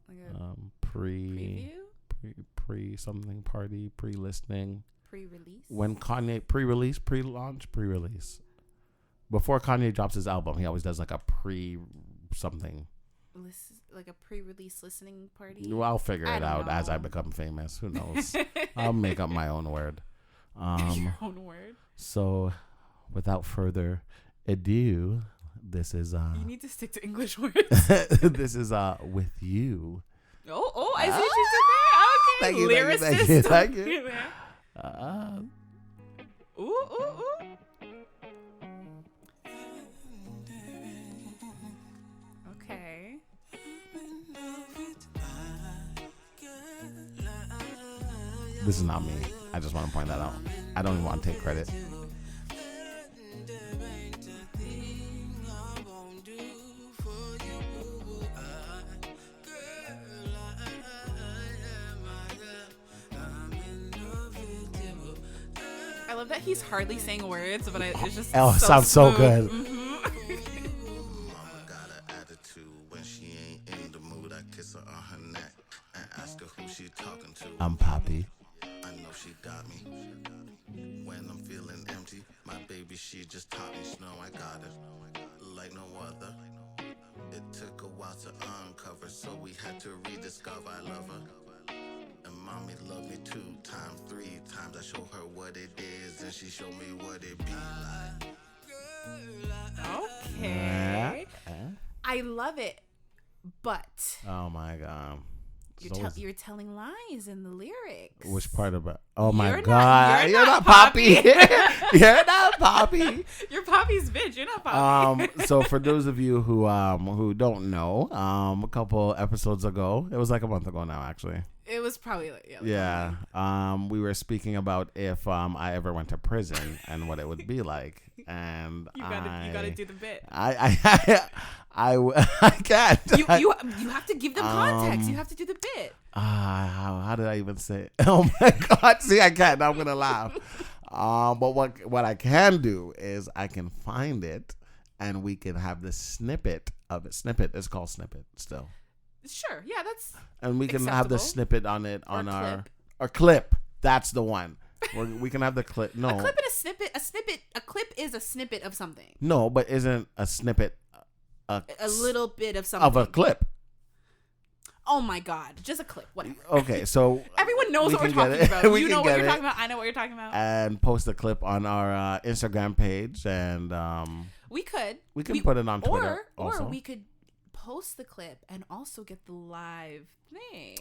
Like a preview? Pre something party, pre-listening. Pre-release? When Kanye pre-release, pre-launch, pre-release. Before Kanye drops his album, he always does like a pre-something. Like a pre-release listening party? Well, I'll figure it out as I become famous. Who knows? I'll make up my own word. Your own word? So, without further ado, this is... you need to stick to English words. This is With You. Oh, I see what you did there. Okay, lyricist. Thank you. Ooh. Okay. This is not me. I just want to point that out. I don't even want to take credit. love that he's hardly saying words, but it's just sounds so good. Mm-hmm. Mama got an attitude when she ain't in the mood. I kiss her on her neck and ask her who she talking to. I'm Poppy. I know she got me. When I'm feeling empty, my baby, she just taught me. She know I got it like no other. It took a while to uncover, so we had to rediscover I love her. And mommy loved me 2 times, 3 times. I show her what it is, and she showed me what it be like. Okay. I love it, but Oh my god. you're telling lies in the lyrics. Which part about? Oh my You're god! you're not Poppy. You're not Poppy. You're Poppy's bitch. You're not Poppy. So for those of you who don't know, a couple episodes ago, it was like a month ago now, actually. It was probably like we were speaking about if I ever went to prison and what it would be like, and you gotta do the bit. I can't. You have to give them context. You have to do the bit. How did I even say it? Oh my god! See, I can't. Now I'm gonna laugh. But what I can do is I can find it, and we can have the snippet of it. Snippet. It's called snippet still. Sure. Yeah, that's. And we can have the snippet on it on our clip. That's the one. We can have the clip. No, a clip and a snippet. A clip is a snippet of something. No, but isn't a snippet a little bit of something of a clip? Oh my god, just a clip, whatever. Okay, so everyone knows what we're talking about. You know what you're talking about. I know what you're talking about. And post a clip on our Instagram page, and we can put it on Twitter, or we could post the clip and also get the live thing.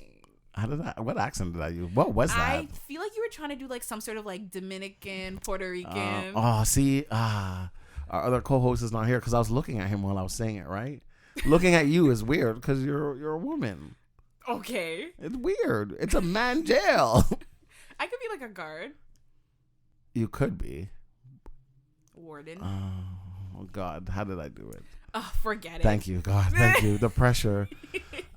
What accent did I use? What was that? I feel like you were trying to do like some sort of like Dominican, Puerto Rican. Our other co-host is not here because I was looking at him while I was saying it. Right, looking at you is weird because you're a woman. Okay, it's weird. It's a man jail. I could be like a guard. You could be warden. Oh God, how did I do it? Oh, forget it. Thank you, God. Thank you. The pressure.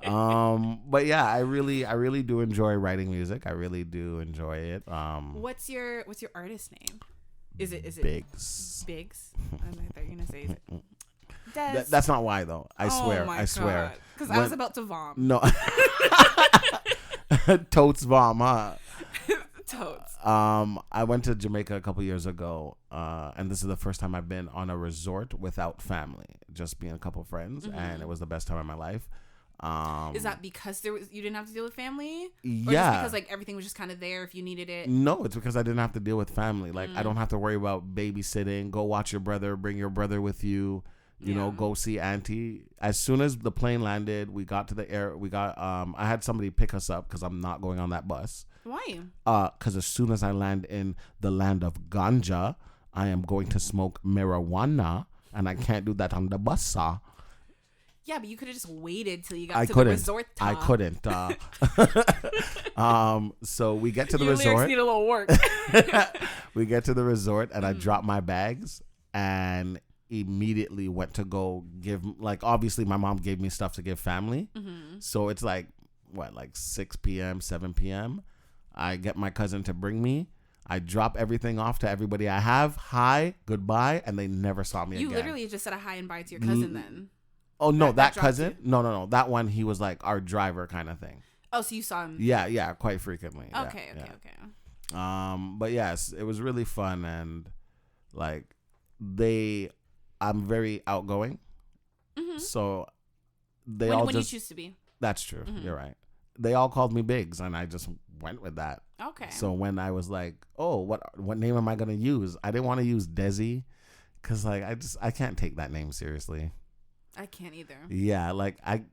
But yeah, I really do enjoy writing music. I really do enjoy it. What's your artist name? Is it Biggs? Biggs? I thought you were gonna say it. That's not why though. I swear. Because I was about to vom. No. Totes vom, huh? Totes. I went to Jamaica a couple years ago, and this is the first time I've been on a resort without family, just being a couple friends, and it was the best time of my life. Is that because you didn't have to deal with family? Or yeah. just because like everything was just kind of there if you needed it? No, it's because I didn't have to deal with family. Like I don't have to worry about babysitting. Go watch your brother. Bring your brother with you. You know, go see auntie. As soon as the plane landed, we got to the air. I had somebody pick us up because I'm not going on that bus. Why? Because as soon as I land in the land of ganja, I am going to smoke marijuana, and I can't do that on the bus, sir. Yeah, but you could have just waited till you got to the resort. I couldn't. So we get to the resort. Your lyrics need a little work. We get to the resort, and I drop my bags, and immediately went to go give, like, obviously my mom gave me stuff to give family. So it's like 6 p.m. 7 p.m. I get my cousin to bring me. I drop everything off to everybody I have. Hi, goodbye, and they never saw me again. You literally just said a hi and bye to your cousin then. Oh no, that cousin? No. That one, he was like our driver kind of thing. Oh, so you saw him? Yeah, quite frequently. Okay. But yes, it was really fun, and like I'm very outgoing. So when you choose to be. That's true. You're right. They all called me Biggs, and I just went with that. Okay. So when I was like, oh, what name am I gonna use? I didn't want to use Desi, because like I can't take that name seriously. I can't either. Yeah, like I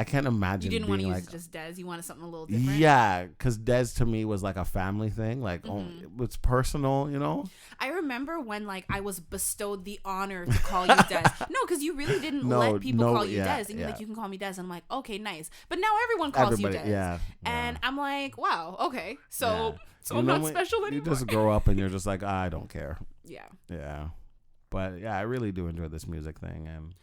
can't imagine. You didn't want to use like, just Des. You wanted something a little different. Yeah, because Des to me was like a family thing. Like, it was personal, you know. I remember when like I was bestowed the honor to call you Des. No, because you really didn't let people call you Des, and you're like, you can call me Des. And I'm like, okay, nice. But now everyone calls you Des. Yeah. And I'm like, wow, okay, so I'm not special anymore. You just grow up and you're just like, I don't care. Yeah. Yeah. But yeah, I really do enjoy this music thing. And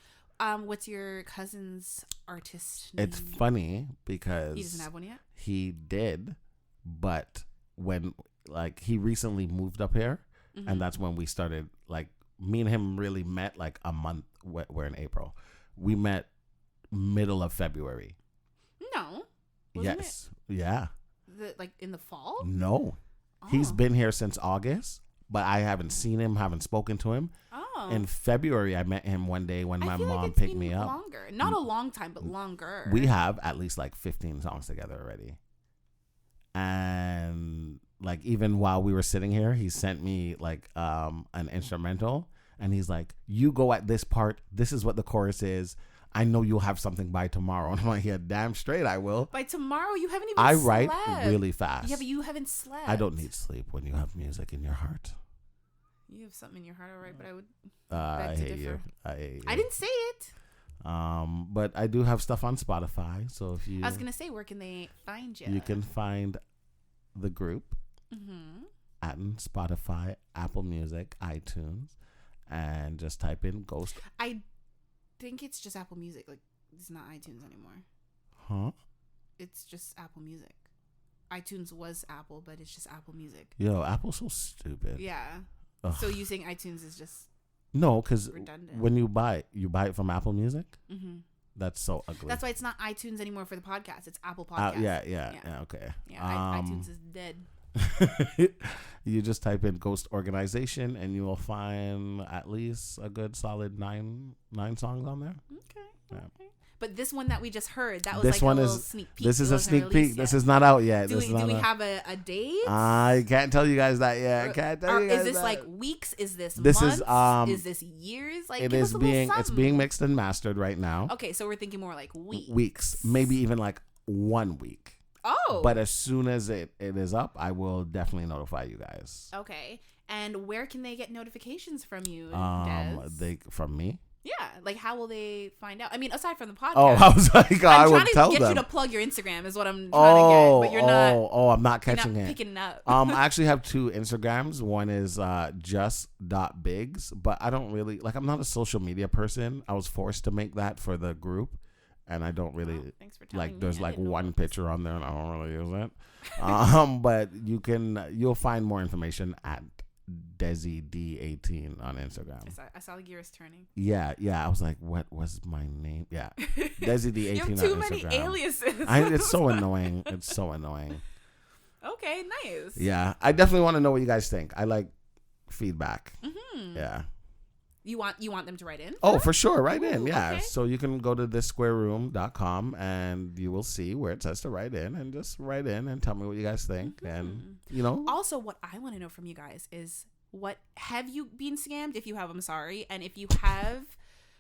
what's your cousin's artist name? It's funny because he doesn't have one yet. He did, but when like he recently moved up here, Mm-hmm. and that's when we started. Like me and him really met like a month. We're in April. We met middle of February. No. Wasn't Yes. Yeah. like in the fall? No. Oh. He's been here since August, but I haven't seen him, haven't spoken to him. Oh. In February, I met him one day when my I feel mom like it's picked been me up. Longer. Not a long time, but longer. We have at least like 15 songs together already. And like even while we were sitting here, he sent me like an instrumental, and he's like, "You go at this part. This is what the chorus is. I know you'll have something by tomorrow." And I'm like, "Yeah, damn straight I will." By tomorrow, you haven't even I slept. write really fast. Yeah, but you haven't slept. I don't need sleep when you have music in your heart. You have something in your heart, all right, but I would I beg to hate you. differ. I hate you. I didn't say it. But I do have stuff on Spotify, so if you, I was gonna say, where can they find you? you can find the group at Spotify, Apple Music, iTunes, and just type in Ghost. I think it's just Apple Music. Like, it's not iTunes anymore. Huh? It's just Apple Music. iTunes was Apple, but it's just Apple Music. Yo, Apple's so stupid. Yeah. Ugh. So using iTunes is just No, because redundant. when you buy it from Apple Music. Mm-hmm. That's so ugly. That's why it's not iTunes anymore for the podcast. It's Apple Podcast. Yeah, okay. Yeah, iTunes is dead. You just type in Ghost Organization and you will find at least a good solid nine songs on there. Okay. Yeah. Okay. But this one that we just heard, that was This like one a is- little sneak peek. This is It a wasn't sneak released peek. yet. This is not out yet. Do we have a date? I can't tell you guys that yet. I Or- can't tell or you guys is this that. like weeks? Is this This is, months? Is this years? Like, It give is us a little being it's something. being mixed and mastered right now. Okay, so we're thinking more like weeks. Weeks, maybe even like 1 week. Oh. But as soon as it is up, I will definitely notify you guys. Okay. And where can they get notifications from you, Des? From me. Yeah, like how will they find out? I mean, aside from the podcast. Oh, I was like, I I'm would trying tell to get them. you to plug your Instagram is what I'm trying to get, but you're not. Oh, I'm not You're catching not it. picking it up. I actually have 2 Instagrams. One is just.bigs, but I don't really like. I'm not a social media person. I was forced to make that for the group, and I don't really Thanks for telling like. me. There's I like didn't know one about this. picture on there, and I don't really use it. But you'll find more information at Desi D18 on Instagram. I saw the gears turning. Yeah. I was like, what was my name? Yeah, Desi D18 You have on too many Instagram. aliases. It's so annoying. It's so annoying. Okay, nice. Yeah, I definitely want to know what you guys think. I like feedback. Mm-hmm. Yeah. You want them to write in? Oh, for sure. Write in. Ooh, Yeah. okay. So you can go to thissquareroom.com and you will see where it says to write in, and just write in and tell me what you guys think. And, Also, what I want to know from you guys is, what have you been scammed? If you have, I'm sorry. And if you have,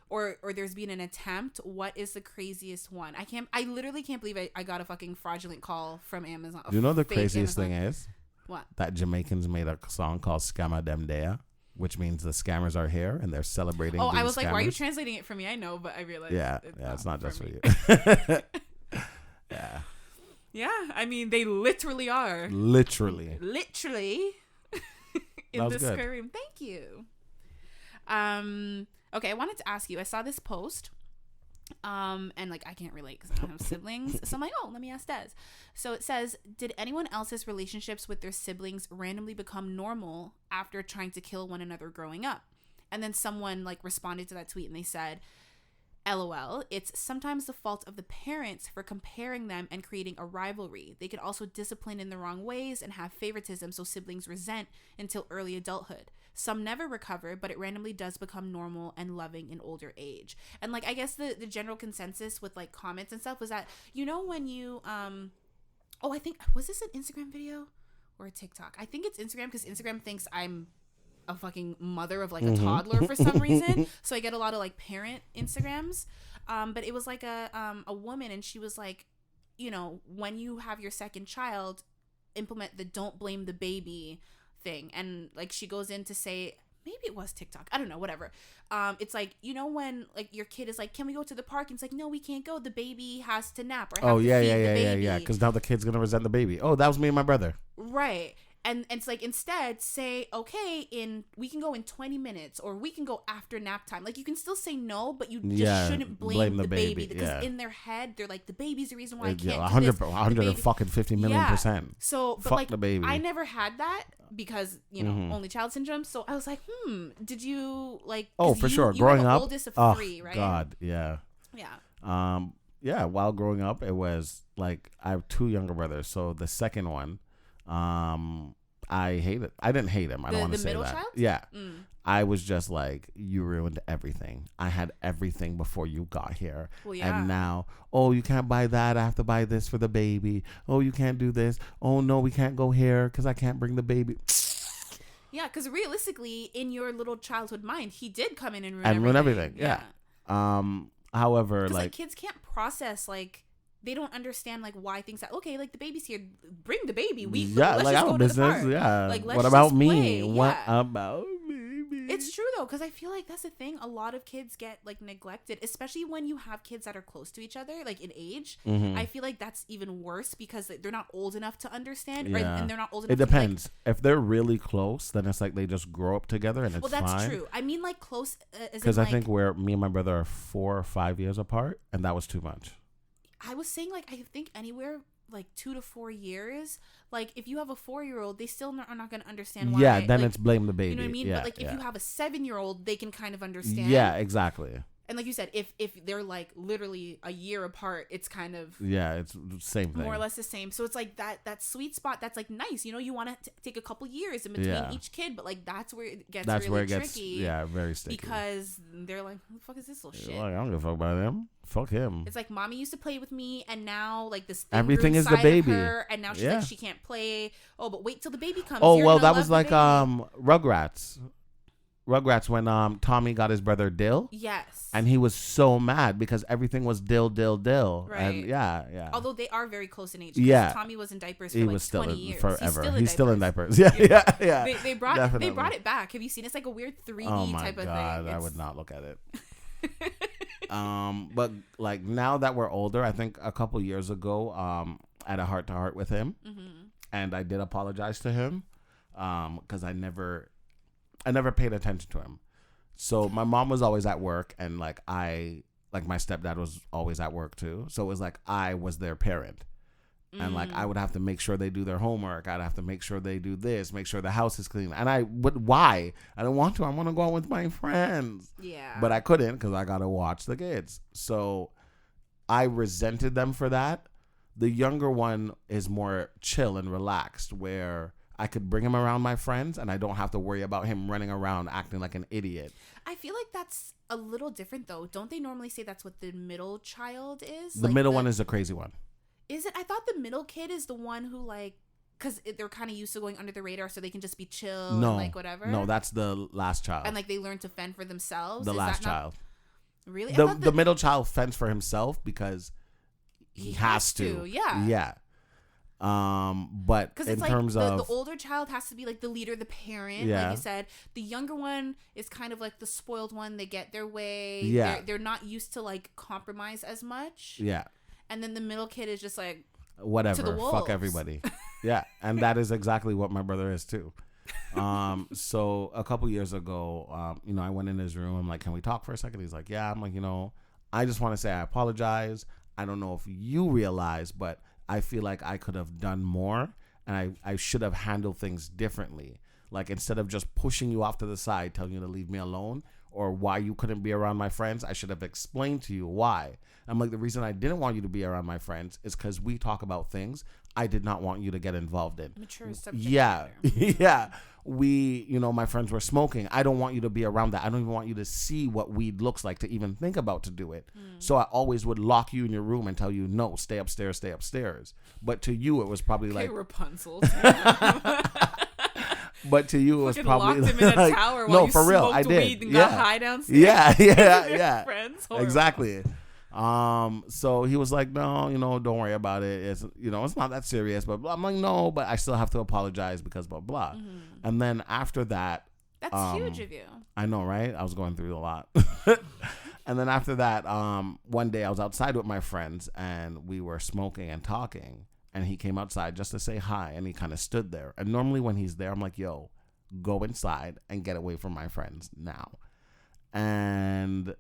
or there's been an attempt, what is the craziest one? I literally can't believe I got a fucking fraudulent call from Amazon. you know the fake craziest Amazon. thing is? What? That Jamaicans made a song called Scammer Dem Dea, which means the scammers are here and they're celebrating. Oh, being I was like, why are you scammers. translating it for me? I know, but I realized. Yeah, it's not just for me. you. Yeah. Yeah, I mean, they literally are. Literally. In That was the good. square room. Thank you. Okay, I wanted to ask you. I saw this post. And like I can't relate because I don't have siblings. So I'm like, oh, let me ask Des. So it says, did anyone else's relationships with their siblings randomly become normal after trying to kill one another growing up? And then someone like responded to that tweet and they said, LOL, it's sometimes the fault of the parents for comparing them and creating a rivalry. They could also discipline in the wrong ways and have favoritism, so siblings resent until early adulthood. Some never recover, but it randomly does become normal and loving in older age. And like, I guess the general consensus with like comments and stuff was that, when you, I think, was this an Instagram video or a TikTok? I think it's Instagram, because Instagram thinks I'm a fucking mother of like a toddler for some reason. So I get a lot of like parent Instagrams. But it was like a woman, and she was like, when you have your second child, implement the don't blame the baby thing. And like she goes in to say, maybe it was TikTok, I don't know, whatever. It's like, when like your kid is like, can we go to the park? And it's like, no, we can't go, the baby has to nap, or have to feed the baby. Because now the kid's gonna resent the baby. Oh, that was me and my brother. Right. And it's like, instead say, okay, we can go in 20 minutes, or we can go after nap time. Like, you can still say no, but you just shouldn't blame the baby. Because in their head, they're like, the baby's the reason why I can't 150 million%. So, but fuck like, the baby. I never had that because, only child syndrome. So I was like, did you like? Oh, for sure. You growing were the up, oldest of 3, right? God, yeah. Yeah. Yeah. While growing up, it was like I have 2 younger brothers. So the second one, I hated. I didn't hate him. I don't want to say that. The middle child? Yeah. I was just like, you ruined everything. I had everything before you got here. Well, yeah. And now, you can't buy that. I have to buy this for the baby. Oh, you can't do this. Oh, no, we can't go here because I can't bring the baby. Yeah, because realistically, in your little childhood mind, he did come in and ruin everything. Yeah. However, like kids can't process, like, they don't understand like why things that okay, like the baby's here, bring the baby. Let's like just go to the park. Yeah. Like, what about me? What about me? It's true though, because I feel like that's the thing. A lot of kids get like neglected, especially when you have kids that are close to each other, like in age. I feel like that's even worse because they're not old enough to understand, and they're not old enough. It depends. If they're really close, then it's like they just grow up together and it's fine. Well, that's true. I mean, like close, because I think me and my brother are 4 or 5 years apart, and that was too much. I was saying, like, I think anywhere like 2 to 4 years. Like, if you have a 4-year-old, they still are not going to understand why. Yeah, then it's blame the baby. You know what I mean? Yeah, but like, if you have a 7-year-old, they can kind of understand. Yeah, exactly. And like you said, if they're like literally a year apart, it's kind of it's the same thing, more or less the same. So it's like that sweet spot that's like nice. You want to take a couple years in between each kid, but like that's where it gets tricky. Yeah, very sticky. Because they're like, who the fuck is this little shit? Like, I don't give a fuck about him. Fuck him. It's like, mommy used to play with me, and now like this everything is the baby, and now she's like, she can't play. Oh, but wait till the baby comes. Oh, well, that was like Rugrats when Tommy got his brother Dill. Yes. And he was so mad because everything was Dill. Right. And yeah. Although they are very close in age. Yeah. Tommy was in diapers for like 20 years. Forever. He's still in diapers. Yeah. They brought it back. Have you seen it? It's like a weird 3D type of thing. I would not look at it. But like now that we're older, I think a couple years ago, I had a heart-to-heart with him. And I did apologize to him because I never paid attention to him. So my mom was always at work, and like my stepdad was always at work too. So it was like I was their parent. And like I would have to make sure they do their homework. I'd have to make sure they do this, make sure the house is clean. And why? I don't want to. I want to go out with my friends. Yeah. But I couldn't because I got to watch the kids. So I resented them for that. The younger one is more chill and relaxed, where I could bring him around my friends and I don't have to worry about him running around acting like an idiot. I feel like that's a little different though. Don't they normally say that's what the middle child is? The middle one is the crazy one. Is it? I thought the middle kid is the one who like, because they're kind of used to going under the radar so they can just be chill and like whatever. No, that's the last child. And like they learn to fend for themselves. The last child. Really? The middle child fends for himself because he has to. Yeah. Yeah. But in terms of the older child has to be like the leader, the parent, like you said. The younger one is kind of like the spoiled one. They get their way. Yeah. They're not used to like compromise as much. Yeah. And then the middle kid is just like, whatever, to the wolves. fuck everybody. Yeah. And that is exactly what my brother is too. So a couple years ago, I went in his room. I'm like, can we talk for a second? He's like, yeah. I'm like, I just want to say I apologize. I don't know if you realize, but I feel like I could have done more, and I should have handled things differently. Like, instead of just pushing you off to the side, telling you to leave me alone, or why you couldn't be around my friends, I should have explained to you why. I'm like, the reason I didn't want you to be around my friends is because we talk about things I did not want you to get involved in. Mature subject matter. Yeah. My friends were smoking. I don't want you to be around that. I don't even want you to see what weed looks like to even think about to do it. So I always would lock you in your room and tell you, no, stay upstairs. But to you, it was probably like Rapunzel. But to you, it was probably locked him in a tower while no, you for real. smoked I did. weed and got high downstairs. Yeah. Friends. Exactly. So he was like, no, don't worry about it. It's, it's not that serious, but I'm like, no, but I still have to apologize because blah, blah. And then after that, that's huge of you. I know, right? I was going through a lot. And then after that, one day I was outside with my friends and we were smoking and talking. and he came outside just to say hi, and he kind of stood there. And normally when he's there, I'm like, yo, go inside and get away from my friends now. And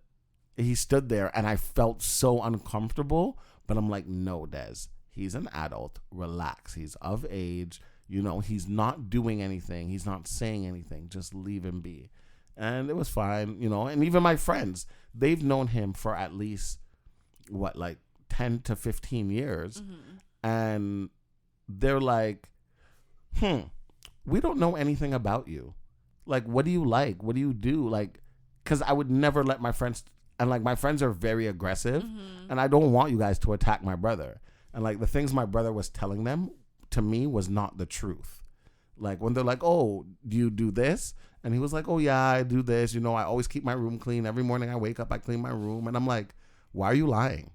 he stood there, and I felt so uncomfortable, but I'm like, no, Des, he's an adult. Relax. He's of age. You know, he's not doing anything. He's not saying anything. Just leave him be. And it was fine, you know. And even my friends, they've known him for at least, 10 to 15 years. And they're like, we don't know anything about you. Like, what do you like? What do you do? Like, because I would never let my friends, and like my friends are very aggressive, and I don't want you guys to attack my brother. And like the things my brother was telling them to me was not the truth. Like when they're like, oh, do you do this? And he was like, oh yeah, I do this. You know, I always keep my room clean. Every morning I wake up, I clean my room. And I'm like, why are you lying?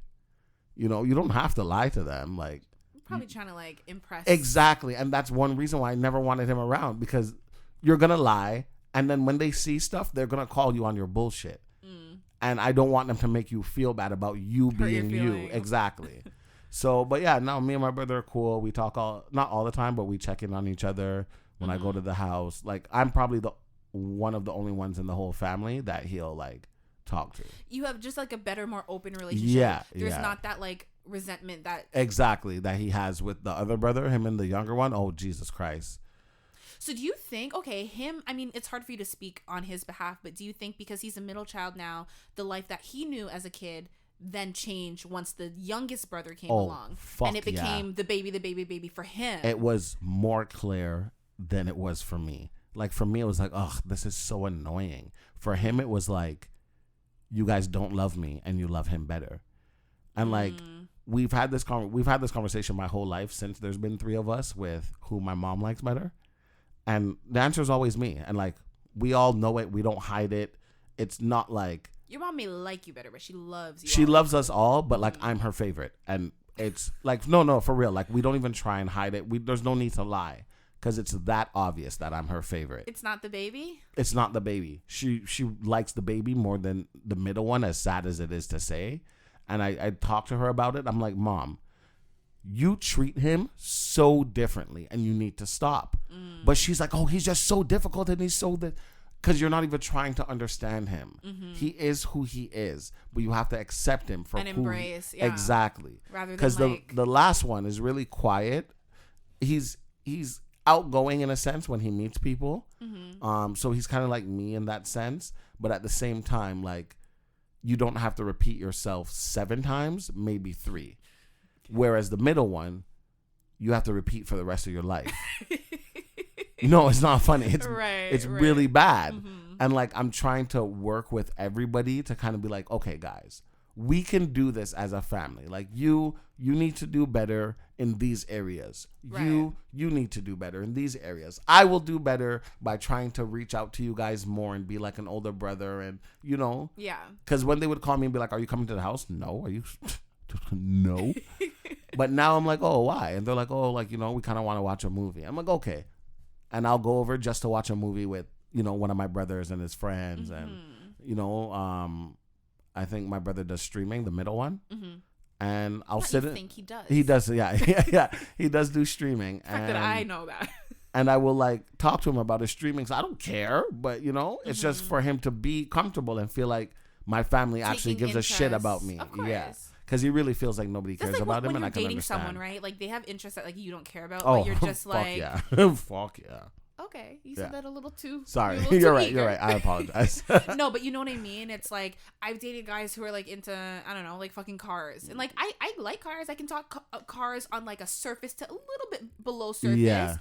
You know, you don't have to lie to them. Like, probably trying to like impress. Exactly. And that's one reason why I never wanted him around, because you're going to lie. And then when they see stuff, they're going to call you on your bullshit. And I don't want them to make you feel bad about you being you. Exactly. So, but yeah, now me and my brother are cool. We talk not all the time, but we check in on each other when I go to the house. Like, I'm probably one of the only ones in the whole family that he'll like talk to. You have just like a better, more open relationship. Yeah. There's not that like resentment that. Exactly. That he has with the other brother, him and the younger one. Oh, Jesus Christ. So do you think, I mean, it's hard for you to speak on his behalf, but do you think because he's a middle child now, the life that he knew as a kid then changed once the youngest brother came along? And it became the baby for him. It was more clear than it was for me. Like, for me, it was like, oh, this is so annoying. For him, it was like, you guys don't love me and you love him better. And like, we've had this conversation my whole life since there's been 3 of us with who my mom likes better. And the answer is always me. And like, we all know it. We don't hide it. It's not like, your mom may like you better, but she loves you. She loves us all, but like, I'm her favorite. And it's like, no, for real. Like, we don't even try and hide it. There's no need to lie, because it's that obvious that I'm her favorite. It's not the baby? It's not the baby. She likes the baby more than the middle one, as sad as it is to say. And I talked to her about it. I'm like, Mom, you treat him so differently and you need to stop. But she's like, oh, he's just so difficult and he's so that. Because you're not even trying to understand him. He is who he is, but you have to accept him for and embrace. Yeah. Exactly. Rather than because the last one is really quiet. He's outgoing in a sense when he meets people. So he's kind of like me in that sense, but at the same time, like, you don't have to repeat yourself 7 times, maybe 3. Whereas the middle one, you have to repeat for the rest of your life. No, it's not funny. It's really bad. And like, I'm trying to work with everybody to kind of be like, okay, guys, we can do this as a family. Like, you need to do better in these areas. You need to do better in these areas. I will do better by trying to reach out to you guys more and be like an older brother, and you know. Yeah. Because when they would call me and be like, are you coming to the house? No. Are you? No. But now I'm like, oh, why? And they're like, oh, like, you know, we kind of want to watch a movie. I'm like, okay. And I'll go over just to watch a movie with, you know, one of my brothers and his friends. And, you know, I think my brother does streaming, the middle one. And I'll sit in. I think he does. He does, yeah. He does do streaming. The fact that I know that. And I will, like, talk to him about his streaming. So I don't care. But, you know, it's just for him to be comfortable and feel like my family actually gives a shit about me. Of course. Yeah. Because he really feels like nobody cares about him, and I can understand. When you're dating someone, right? Like, they have interests that like you don't care about, but you're just like, fuck yeah. Okay, you said that a little too. Sorry, you're right. I apologize. No, but you know what I mean. It's like, I've dated guys who are like into, I don't know, like fucking cars, and like I like cars. I can talk cars on like a surface to a little bit below surface. Yeah.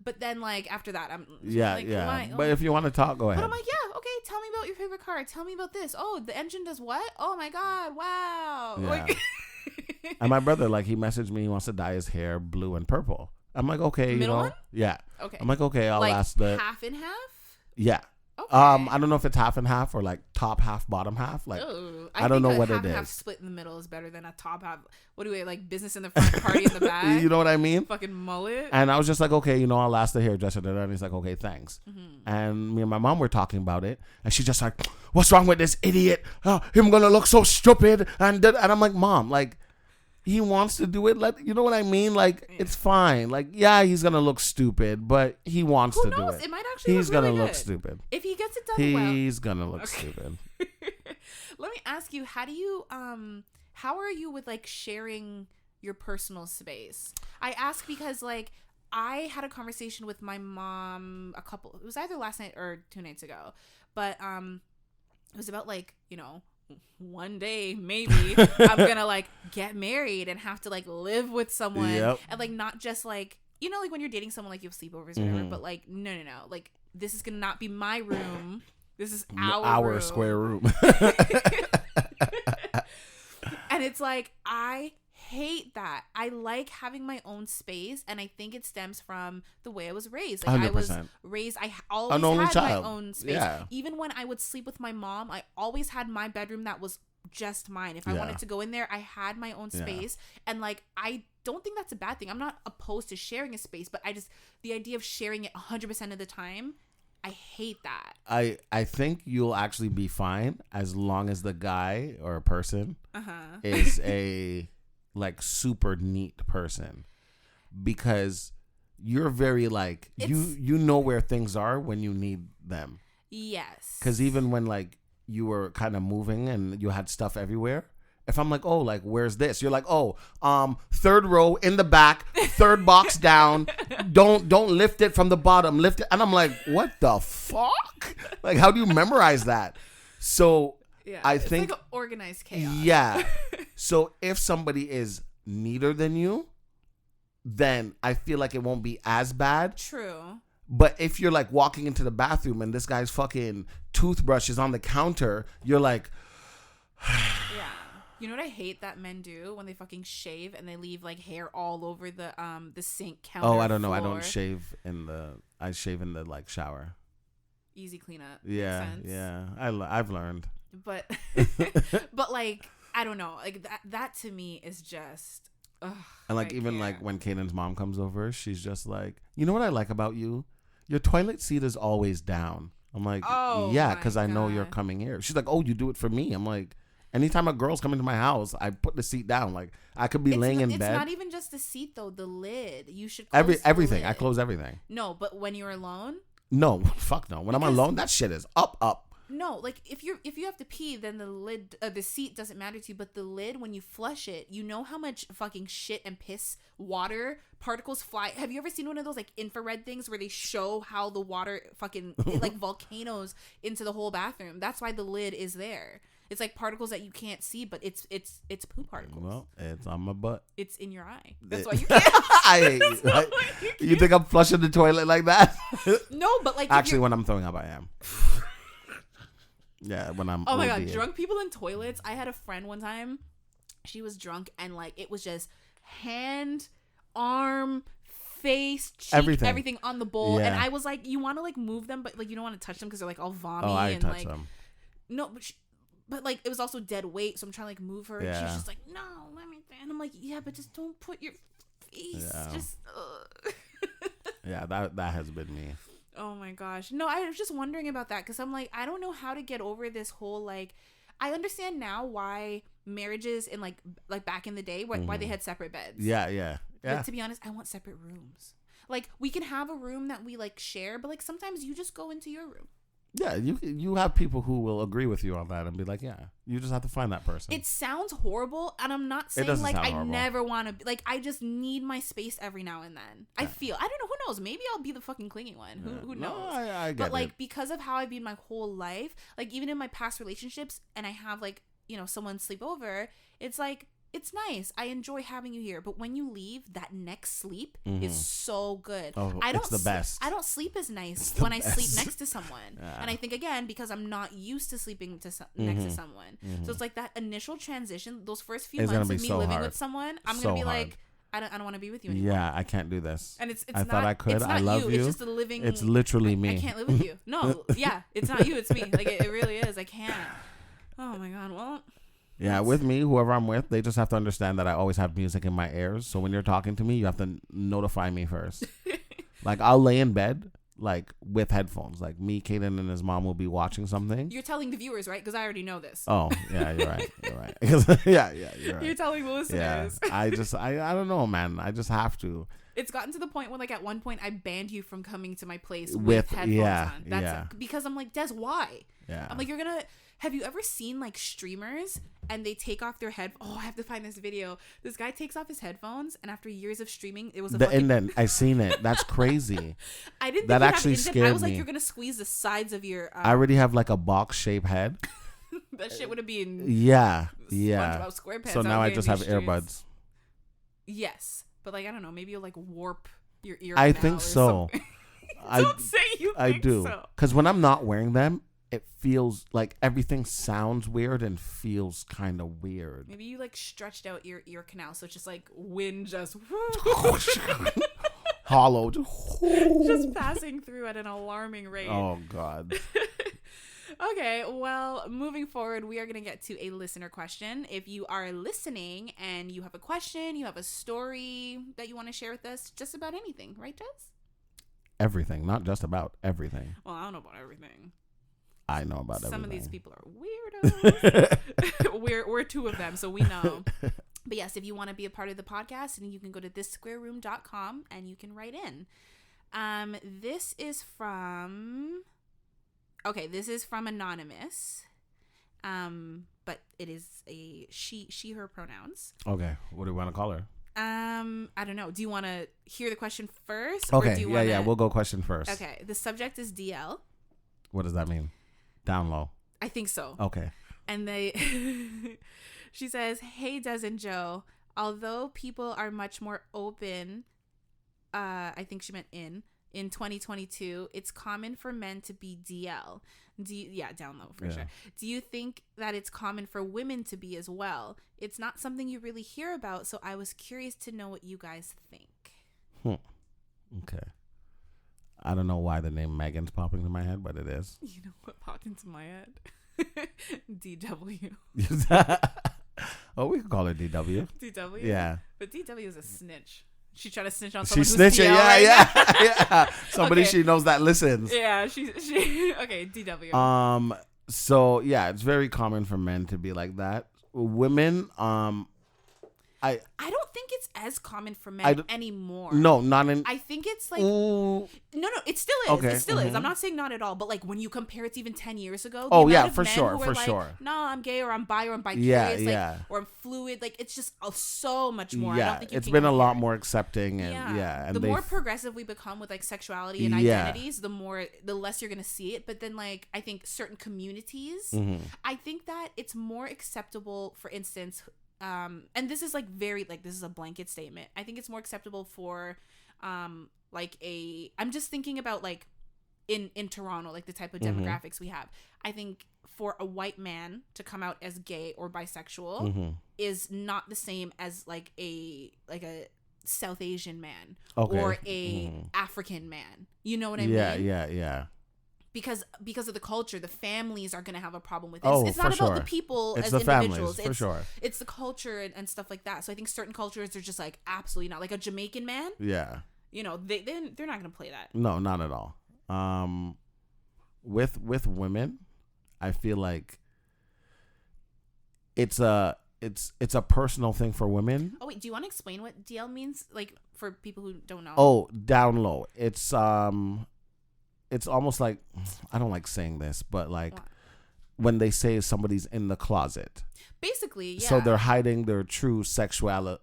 But then, like, after that, I'm like, yeah. But if you want to talk, go ahead. But I'm like, yeah, okay. Tell me about your favorite car. Tell me about this. Oh, the engine does what? Oh my god! Wow. Yeah. Like, and my brother, like, he messaged me. He wants to dye his hair blue and purple. I'm like, okay, middle one? Yeah. Okay. I'm like, okay, I'll ask the half and half. Yeah. Okay. I don't know if it's half and half or like top half, bottom half. Like, I don't know what it is. Half split in the middle is better than a top half. What do we like? Business in the front, party in the back. You know what I mean? Fucking mullet. And I was just like, okay, you know, I'll ask the hairdresser. And he's like, okay, thanks. And me and my mom were talking about it, and she's just like, what's wrong with this idiot? Him gonna look so stupid. And I'm like, Mom, like, he wants to do it. You know what I mean? Like, it's fine. Like, yeah, he's gonna look stupid, but he wants to do it. It might actually. He's look gonna really look good. stupid. If he gets it done well. He's gonna look stupid. Let me ask you, how do you how are you with like sharing your personal space? I ask because like I had a conversation with my mom it was either last night or 2 nights ago, but it was about like, you know, one day maybe I'm gonna like get married and have to like live with someone and like not just like, you know, like when you're dating someone, like you have sleepovers or whatever, but like no, like this is gonna not be my room. This is our room. Square room. And it's like, I hate that. I like having my own space, and I think it stems from the way I was raised. Like 100%. I was raised, I always had my own space. Yeah. Even when I would sleep with my mom, I always had my bedroom that was just mine. If I wanted to go in there, I had my own space. And like, I don't think that's a bad thing. I'm not opposed to sharing a space, but the idea of sharing it 100% of the time, I hate that. I think you'll actually be fine as long as the guy or person is a like super neat person, because you're very like you know where things are when you need them. Yes. Because even when like you were kind of moving and you had stuff everywhere, if I'm like, oh, like, where's this? You're like, oh, 3rd row in the back, 3rd box down. Don't lift it from the bottom. Lift it. And I'm like, what the fuck? Like, how do you memorize that? So I think like organized chaos. Yeah. So if somebody is neater than you, then I feel like it won't be as bad. True. But if you're like walking into the bathroom and this guy's fucking toothbrush is on the counter, you're like, yeah. You know what I hate that men do when they fucking shave and they leave like hair all over the sink counter. Oh, I don't know. floor. I don't shave I shave in the like shower. Easy cleanup. Yeah, yeah. I've learned. But but like, I don't know. Like that to me is just and like even like when Kanan's mom comes over, she's just like, you know what I like about you? Your toilet seat is always down. I'm like, oh, yeah, because I know you're coming here. She's like, oh, you do it for me. I'm like, anytime a girl's coming to my house, I put the seat down. Like, I could be laying in bed. It's not even just the seat though. The lid. You should close everything. Lid. I close everything. No, but when you're alone. No, fuck no. When I'm alone, that shit is up. No, like if you have to pee, then the lid, the seat doesn't matter to you. But the lid, when you flush it, you know how much fucking shit and piss, water particles fly. Have you ever seen one of those like infrared things where they show how the water fucking like volcanoes into the whole bathroom? That's why the lid is there. It's like particles that you can't see, but it's poo particles. Well, it's on my butt. It's in your eye. That's why you can't. I hate you. Right? You think I'm flushing the toilet like that? No, but like actually, when I'm throwing up, I am. Yeah, when I'm. Oh my god, drunk people in toilets. I had a friend one time. She was drunk and like it was just hand, arm, face, cheek, everything on the bowl. Yeah. And I was like, you want to like move them, but like you don't want to touch them because they're like all vommy. Oh, I and touch like them. No, but like it was also dead weight, so I'm trying to like move her. And she's just like, no, let me. And I'm like, yeah, but just don't put your face. Yeah. Just. Yeah, that has been me. Oh my gosh. No, I was just wondering about that because I'm like, I don't know how to get over this whole like, I understand now why marriages in like back in the day, why they had separate beds. Yeah. But to be honest, I want separate rooms. Like we can have a room that we like share, but like sometimes you just go into your room. Yeah, you have people who will agree with you on that and be like, yeah, you just have to find that person. It sounds horrible, and I'm not saying like I never want to be like, I just need my space every now and then. Yeah. I don't know, who knows? Maybe I'll be the fucking clingy one. Who knows? No, I get but like it. because of how I've been my whole life, like even in my past relationships, and I have like, you know, someone sleep over, it's like, it's nice. I enjoy having you here. But when you leave, that next sleep is so good. Oh, it's the best. I don't sleep as nice when I sleep next to someone. Yeah. And I think, again, because I'm not used to sleeping next to someone. So it's like that initial transition, those first few months of me living with someone, I'm going to be like, I don't want to be with you anymore. Yeah, I can't do this. And it's I thought I could. I love you. It's just a living. It's literally me. I can't live with you. No, yeah, it's not you. It's me. Like it really is. I can't. Oh my God. Well. Yeah, with me, whoever I'm with, they just have to understand that I always have music in my ears. So when you're talking to me, you have to notify me first. Like I'll lay in bed like with headphones. Like me, Kaden, and his mom will be watching something. You're telling the viewers, right? Because I already know this. Oh, yeah, you're right. You're right. yeah, you're right. You're telling the listeners. Yeah, I don't know, man. I just have to. It's gotten to the point where, like, at one point, I banned you from coming to my place with headphones on. That's because I'm like, Des, why? Yeah. I'm like, have you ever seen, like, streamers and they take off their I have to find this video. This guy takes off his headphones, and after years of streaming, it was the indent. I seen it. That's crazy. I didn't think that actually scared me. I was like, you're going to squeeze the sides of your... I already have, like, a box-shaped head. That shit would have been... Yeah. SpongeBob So now I just have earbuds. Yes. But, like, I don't know. Maybe you'll, like, warp your ear. I think so. Don't say you I think do. so. Because when I'm not wearing them, it feels like everything sounds weird and feels kind of weird. Maybe you, like, stretched out your ear canal, so it's just, like, wind just... Hollow. Just passing through at an alarming rate. Oh, God. Okay, well, moving forward, we are going to get to a listener question. If you are listening and you have a question, you have a story that you want to share with us, just about anything, right, Des? Everything, not just about everything. Well, I don't know about everything. I know about everything. Some of these people are weirdos. we're two of them, so we know. But yes, if you want to be a part of the podcast, and you can go to thissquareroom.com and you can write in. This is from Anonymous. But it is a she, her pronouns. Okay. What do we want to call her? I don't know. Do you want to hear the question first? Okay. Or do you wanna... We'll go question first. Okay. The subject is DL. What does that mean? Down low. I think so. Okay. And she says, "Hey, Des and Joe, although people are much more open, I think she meant in 2022, it's common for men to be DL. Down low for sure. Do you think that it's common for women to be as well? It's not something you really hear about, so I was curious to know what you guys think." Okay. I don't know why the name Megan's popping into my head, but it is. You know what popped into my head? DW. Oh, we could call her DW. DW? Yeah. But DW is a snitch. She tried to snitch on She's someone who's snitching, DL, yeah. Somebody okay. she knows that listens. Yeah, she okay, DW. So yeah, it's very common for men to be like that. Women, I don't think it's as common for men anymore. No, not in. I think it's like no, it still is. Okay. It still is. I'm not saying not at all, but like when you compare it to even 10 years ago. Oh yeah, for sure. No, I'm gay or I'm bi or I'm bicurious, or I'm fluid. Like it's just so much more. Yeah, I don't think it's been a lot more accepting and and the more progressive we become with like sexuality and identities, the less you're gonna see it. But then like I think certain communities, I think that it's more acceptable. For instance. And this is like this is a blanket statement. I think it's more acceptable for I'm just thinking about like in Toronto, like the type of demographics we have. I think for a white man to come out as gay or bisexual is not the same as like a South Asian man or a African man. You know what I mean? Yeah. Because of the culture, the families are going to have a problem with this. It's not about the people it's as the individuals. Families, for sure. It's the culture and stuff like that. So I think certain cultures are just like absolutely not. Like a Jamaican man. Yeah. You know, they're not going to play that. No, not at all. With women, I feel like it's a personal thing for women. Oh wait, do you want to explain what DL means, like for people who don't know? Oh, down low. It's almost like, I don't like saying this, but like when they say somebody's in the closet. Basically, yeah. So they're hiding their true sexuality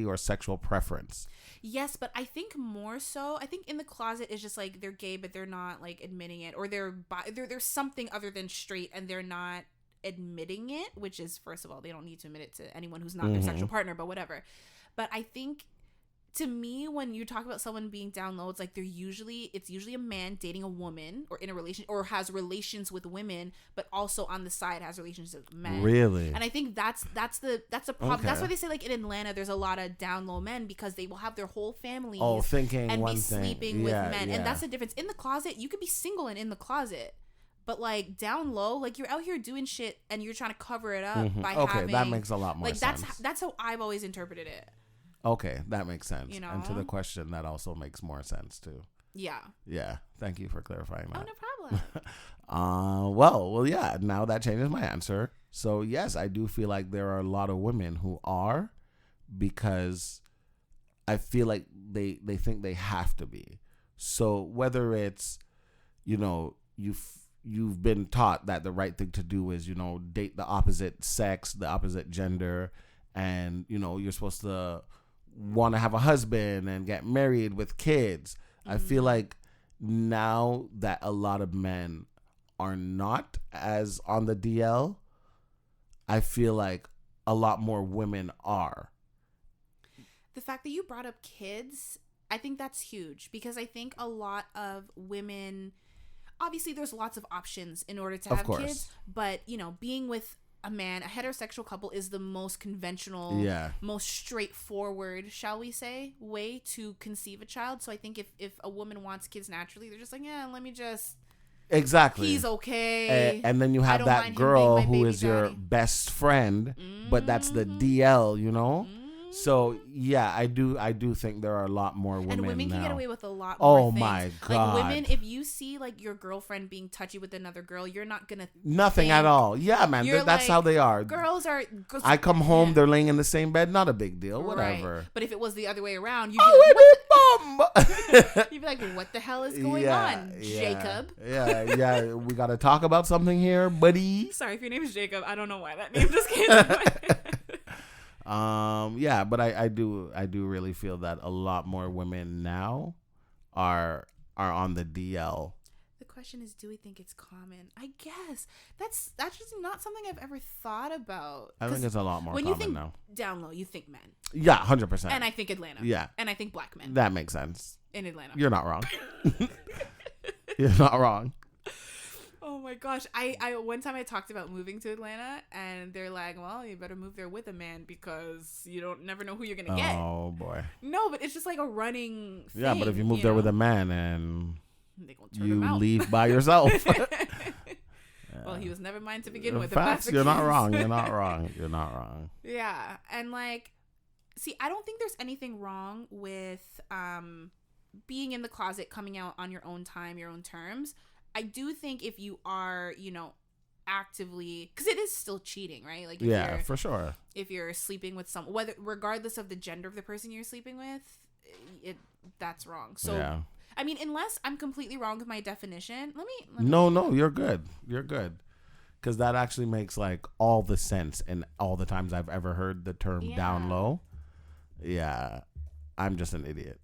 or sexual preference. Yes, but I think more so, I think in the closet is just like they're gay, but they're not like admitting it, or there's something other than straight and they're not admitting it, which is, first of all, they don't need to admit it to anyone who's not their sexual partner, but whatever. But I think, to me, when you talk about someone being down low, it's like it's usually a man dating a woman or in a relation or has relations with women, but also on the side has relations with men. Really? And I think that's the problem. Okay. That's why they say like in Atlanta there's a lot of down low men, because they will have their whole families thinking and one be thing. sleeping with men. And that's the difference. In the closet, you could be single and in the closet. But like down low, like you're out here doing shit and you're trying to cover it up by having. That makes a lot more sense. That's how I've always interpreted it. Okay, that makes sense. You know? And to the question, that also makes more sense too. Yeah. Yeah. Thank you for clarifying that. Oh, no problem. Well, yeah. Now that changes my answer. So yes, I do feel like there are a lot of women who are, because I feel like they think they have to be. So whether it's, you've been taught that the right thing to do is, date the opposite sex, the opposite gender, and, you're supposed to want to have a husband and get married with kids. I feel like now that a lot of men are not as on the DL, I feel like a lot more women are. The fact that you brought up kids, I think that's huge, because I think a lot of women, obviously there's lots of options in order to have kids, but being with a man, a heterosexual couple, is the most conventional, most straightforward, shall we say, way to conceive a child. So I think if a woman wants kids naturally, they're just like, yeah, let me just... Exactly. He's okay. And then you have that girl who is your best friend, but that's the DL, So yeah, I do think there are a lot more women. And women now can get away with a lot more things. My God. Like women, if you see like your girlfriend being touchy with another girl, you're not gonna nothing at all. Yeah, man, that's like, how they are. Girls are. I come home, they're laying in the same bed. Not a big deal. Whatever. Right. But if it was the other way around, you'd be like, what the hell is going on, Jacob? Yeah. We got to talk about something here, buddy. Sorry, if your name is Jacob, I don't know why that name just came to mind. But I do really feel that a lot more women now are on the DL. The question is, do we think it's common? I guess that's just not something I've ever thought about. I think it's a lot more common now. When you think down low, you think men. Yeah, 100%. And I think Atlanta. Yeah. And I think black men. That makes sense. In Atlanta. You're not wrong. You're not wrong. Oh my gosh. I one time I talked about moving to Atlanta, and they're like, well, you better move there with a man because you never know who you're gonna get. Oh boy. No, but it's just like a running thing. Yeah, but if you move there with a man and they gonna turn you him out. leave by yourself. Well, he was never mine to begin with. Facts, you're not wrong. You're not wrong. You're not wrong. Yeah. And like, see, I don't think there's anything wrong with being in the closet, coming out on your own time, your own terms. I do think if you are, actively, because it is still cheating, right? Like, if for sure. If you're sleeping with regardless of the gender of the person you're sleeping with, that's wrong. So, I mean, unless I'm completely wrong with my definition, let me. No, you're good. You're good. Because that actually makes like all the sense in all the times I've ever heard the term down low. Yeah, I'm just an idiot.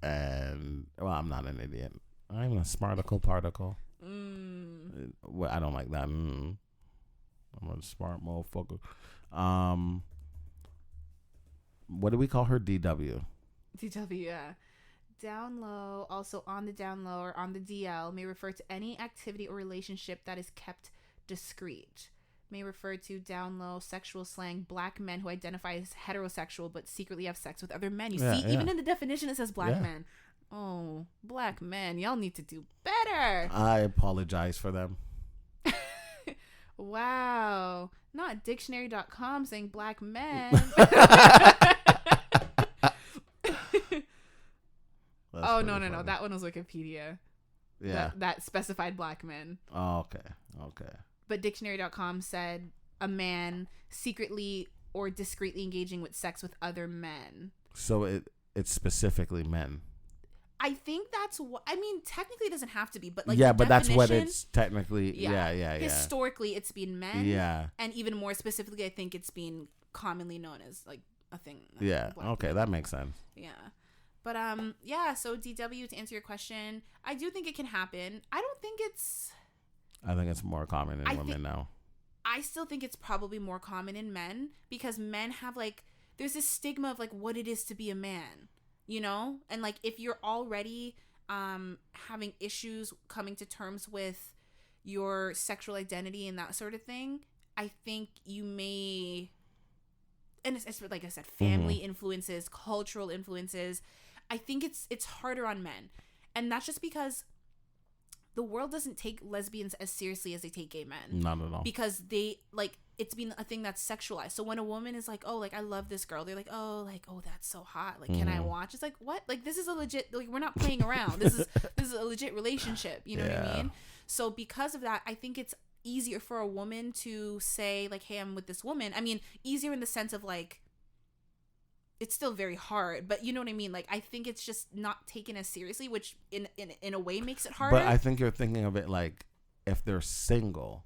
And, well, I'm not an idiot. I'm a smarticle particle. Well, I don't like that. I'm a smart motherfucker. What do we call her? DW. DW, yeah. Down low, also on the down low or on the DL, may refer to any activity or relationship that is kept discreet. May refer to down low sexual slang, black men who identify as heterosexual but secretly have sex with other men. You see, even in the definition it says black men. Oh, black men, y'all need to do better. I apologize for them. Wow. Not dictionary.com saying black men. Oh, no. That one was Wikipedia. Yeah. That specified black men. Oh, okay. But dictionary.com said a man secretly or discreetly engaging with sex with other men. So it's specifically men. I think that's what, I mean, technically it doesn't have to be, but like, but that's what it's technically. Yeah. Historically, it's been men. Yeah. And even more specifically, I think it's been commonly known as like a thing. Yeah. Okay. That makes sense. Yeah. But, so DW, to answer your question, I do think it can happen. I think it's more common in women now. I still think it's probably more common in men because men have like, there's this stigma of like what it is to be a man. And like if you're already having issues coming to terms with your sexual identity and that sort of thing, I think you may, and it's like I said, family influences, cultural influences. I think it's harder on men, and that's just because the world doesn't take lesbians as seriously as they take gay men. Not at all. Because they like it's been a thing that's sexualized. So when a woman is like, oh, like, I love this girl, they're like, oh, that's so hot. Like, can I watch? It's like, what? Like, this is a legit, like, we're not playing around. This is a legit relationship. You know what I mean? So because of that, I think it's easier for a woman to say, like, hey, I'm with this woman. I mean, easier in the sense of, like, it's still very hard, but you know what I mean? Like, I think it's just not taken as seriously, which in a way makes it harder. But I think you're thinking of it like if they're single,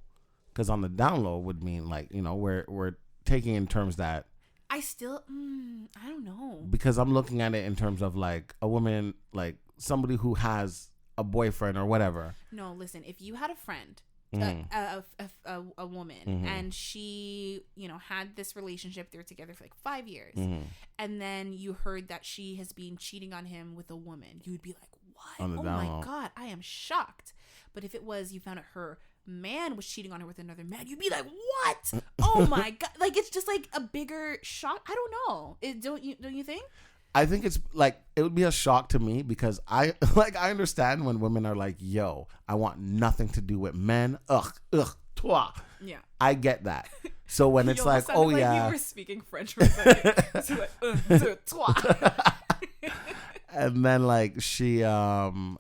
because on the down low would mean, like, you know, we're taking in terms that I still I don't know, because I'm looking at it in terms of like a woman, like somebody who has a boyfriend or whatever. No, listen, if you had a friend, a woman, and she, you know, had this relationship, they were together for like 5 years, and then you heard that she has been cheating on him with a woman, you would be like, what? Oh my God, I am shocked. But if it was, you found out her man was cheating on her with another man, you'd be like, what? Oh my God. Like, it's just like a bigger shock. I don't know. Don't you think? I think it's like, it would be a shock to me because I understand when women are like, yo, I want nothing to do with men. Ugh, toi. Yeah. I get that. So when it's like, oh like yeah. You were speaking French for a second. It's like, toi. And then like she, you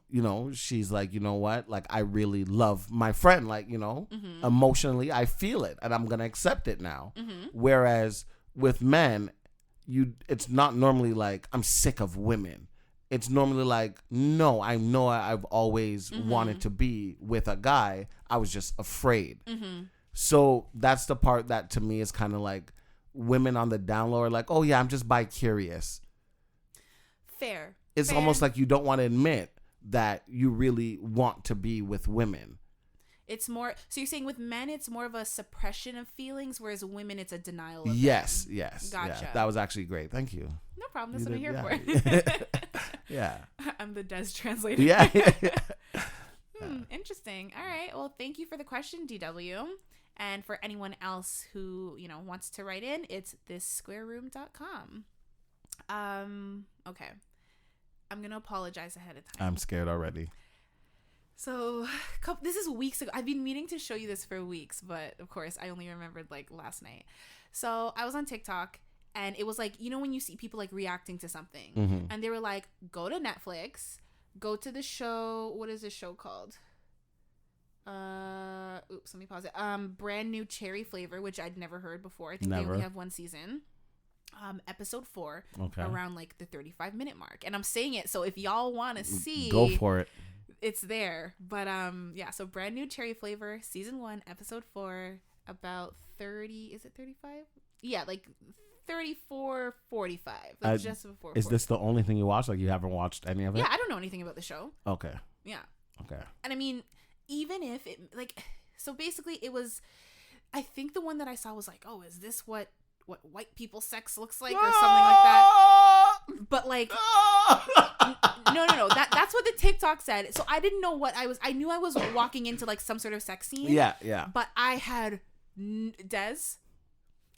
know, she's like, you know what? Like, I really love my friend. Like, you know, emotionally, I feel it and I'm going to accept it now. Whereas with men, it's not normally like I'm sick of women. It's normally like, no, I know I've always wanted to be with a guy. I was just afraid. So that's the part that to me is kind of like women on the down low are like, oh yeah, I'm just bi-curious. Fair. It's almost like you don't want to admit that you really want to be with women. It's more, so you're saying with men, it's more of a suppression of feelings, whereas women, it's a denial of Yes. them. Gotcha. Yeah, that was actually great. Thank you. No problem. That's what I'm here for. Yeah. I'm the Des translator. Yeah. Interesting. All right. Well, thank you for the question, DW. And for anyone else who, you know, wants to write in, it's thissquareroom.com. Okay. I'm going to apologize ahead of time. I'm scared already. So this is weeks ago. I've been meaning to show you this for weeks, but of course I only remembered like last night. So I was on TikTok and it was like, you know, when you see people like reacting to something and they were like, go to Netflix, go to the show. What is this show called? Let me pause it. Brand New Cherry Flavor, which I'd never heard before. I think they only have one season. Episode 4, around like the 35-minute mark. And I'm saying it, so if y'all want to see, go for it. It's there. But yeah, so Brand New Cherry Flavor, season 1, episode 4, about 30, is it 35? Yeah, like 34, 45. Like just before. Is this the only thing you watched? Like, you haven't watched any of it? Yeah, I don't know anything about the show. Okay. Yeah. Okay. And I mean, even if it, like, so basically it was, I think the one that I saw was like, oh, is this what white people sex looks like or something like that? But like, no. That's what the TikTok said. So I didn't know what I knew I was walking into like some sort of sex scene. Yeah. But I had Des.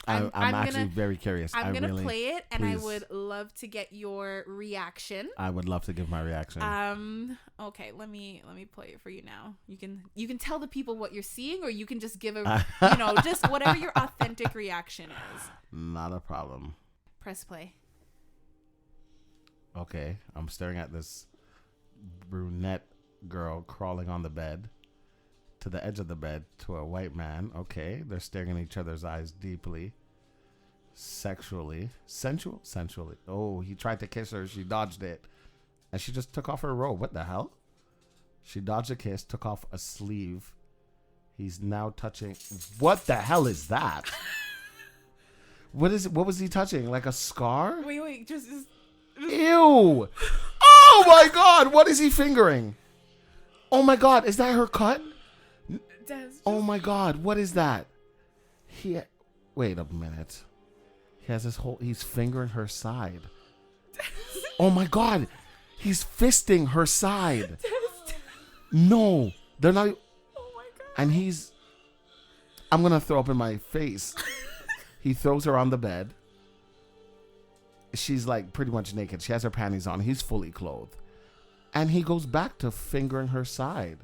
I'm actually very curious. I'm going to play it and please. I would love to get your reaction. I would love to give my reaction. Okay, let me play it for you now. You can tell the people what you're seeing, or you can just give a, you know, just whatever your authentic reaction is. Not a problem. Press play. Okay, I'm staring at this brunette girl crawling on the bed, to the edge of the bed, to a white man. Okay, they're staring in each other's eyes deeply, sexually, sensually. Oh, he tried to kiss her. She dodged it. And she just took off her robe. What the hell? She dodged a kiss, took off a sleeve. He's now touching. What the hell is that? What is it? What was he touching? Like a scar? Wait. Just... Ew. Oh my God. What is he fingering? Oh my God. Is that her cut? Oh my God. What is that? Wait a minute. He has his whole... He's fingering her side. Oh my God. He's fisting her side. No. They're not... Oh my God. And he's... I'm going to throw up in my face. He throws her on the bed. She's like pretty much naked. She has her panties on. He's fully clothed. And he goes back to fingering her side.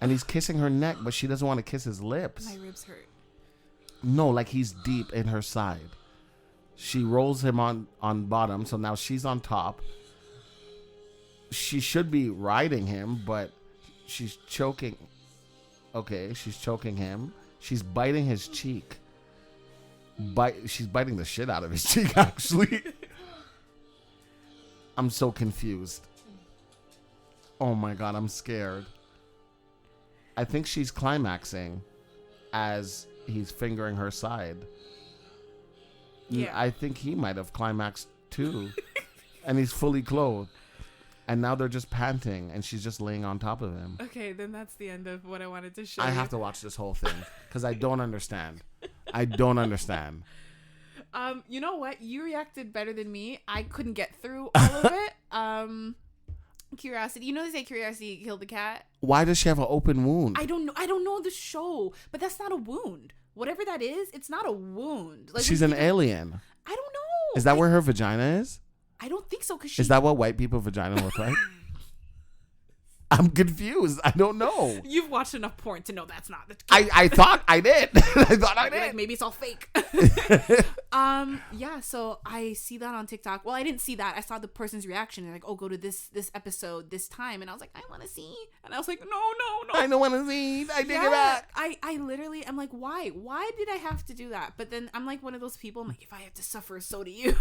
And he's kissing her neck, but she doesn't want to kiss his lips. My ribs hurt. No, like he's deep in her side. She rolls him on bottom, so now she's on top. She should be riding him, but she's choking. Okay, she's choking him. She's biting his cheek. She's biting the shit out of his cheek, actually. I'm so confused. Oh my God, I'm scared. I think she's climaxing as he's fingering her side. Yeah. I think he might have climaxed too. And he's fully clothed. And now they're just panting and she's just laying on top of him. Okay, then that's the end of what I wanted to show I you. have to watch this whole thing because I don't understand. I don't understand. You know what? You reacted better than me. I couldn't get through all of it. Curiosity. You know they say curiosity killed the cat? Why does she have an open wound? I don't know. I don't know the show, but that's not a wound. Whatever that is, it's not a wound. Like, she's an alien. I don't know. Is that where her vagina is? I don't think so. Is that what white people vagina look like? I'm confused. I don't know. You've watched enough porn to know that's not the case. I thought I did. I thought I did. Like, maybe it's all fake. Yeah, so I see that on TikTok. Well, I didn't see that. I saw the person's reaction. They're like, oh, go to this episode this time. And I was like, I want to see. And I was like, no. I don't want to see. I take it back. I literally, I'm like, why? Why did I have to do that? But then I'm like one of those people, I'm like, if I have to suffer, so do you.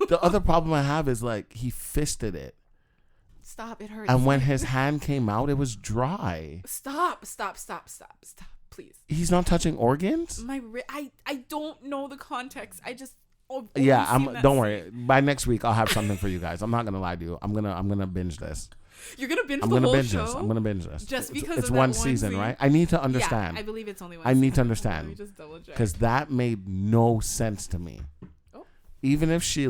The other problem I have is like he fisted it. Stop, it hurts. And when his hand came out, it was dry. Stop, please. He's not touching organs? I don't know the context. I just don't worry. By next week I'll have something for you guys. I'm not gonna lie to you. I'm gonna binge this. You're gonna binge I'm the gonna whole binge show? this. I'm gonna binge this. Just because it's of that one season, right? I need to understand. Yeah, I believe it's only one I season. need to Let me understand. just double check. Because that made no sense to me. Oh. Even if she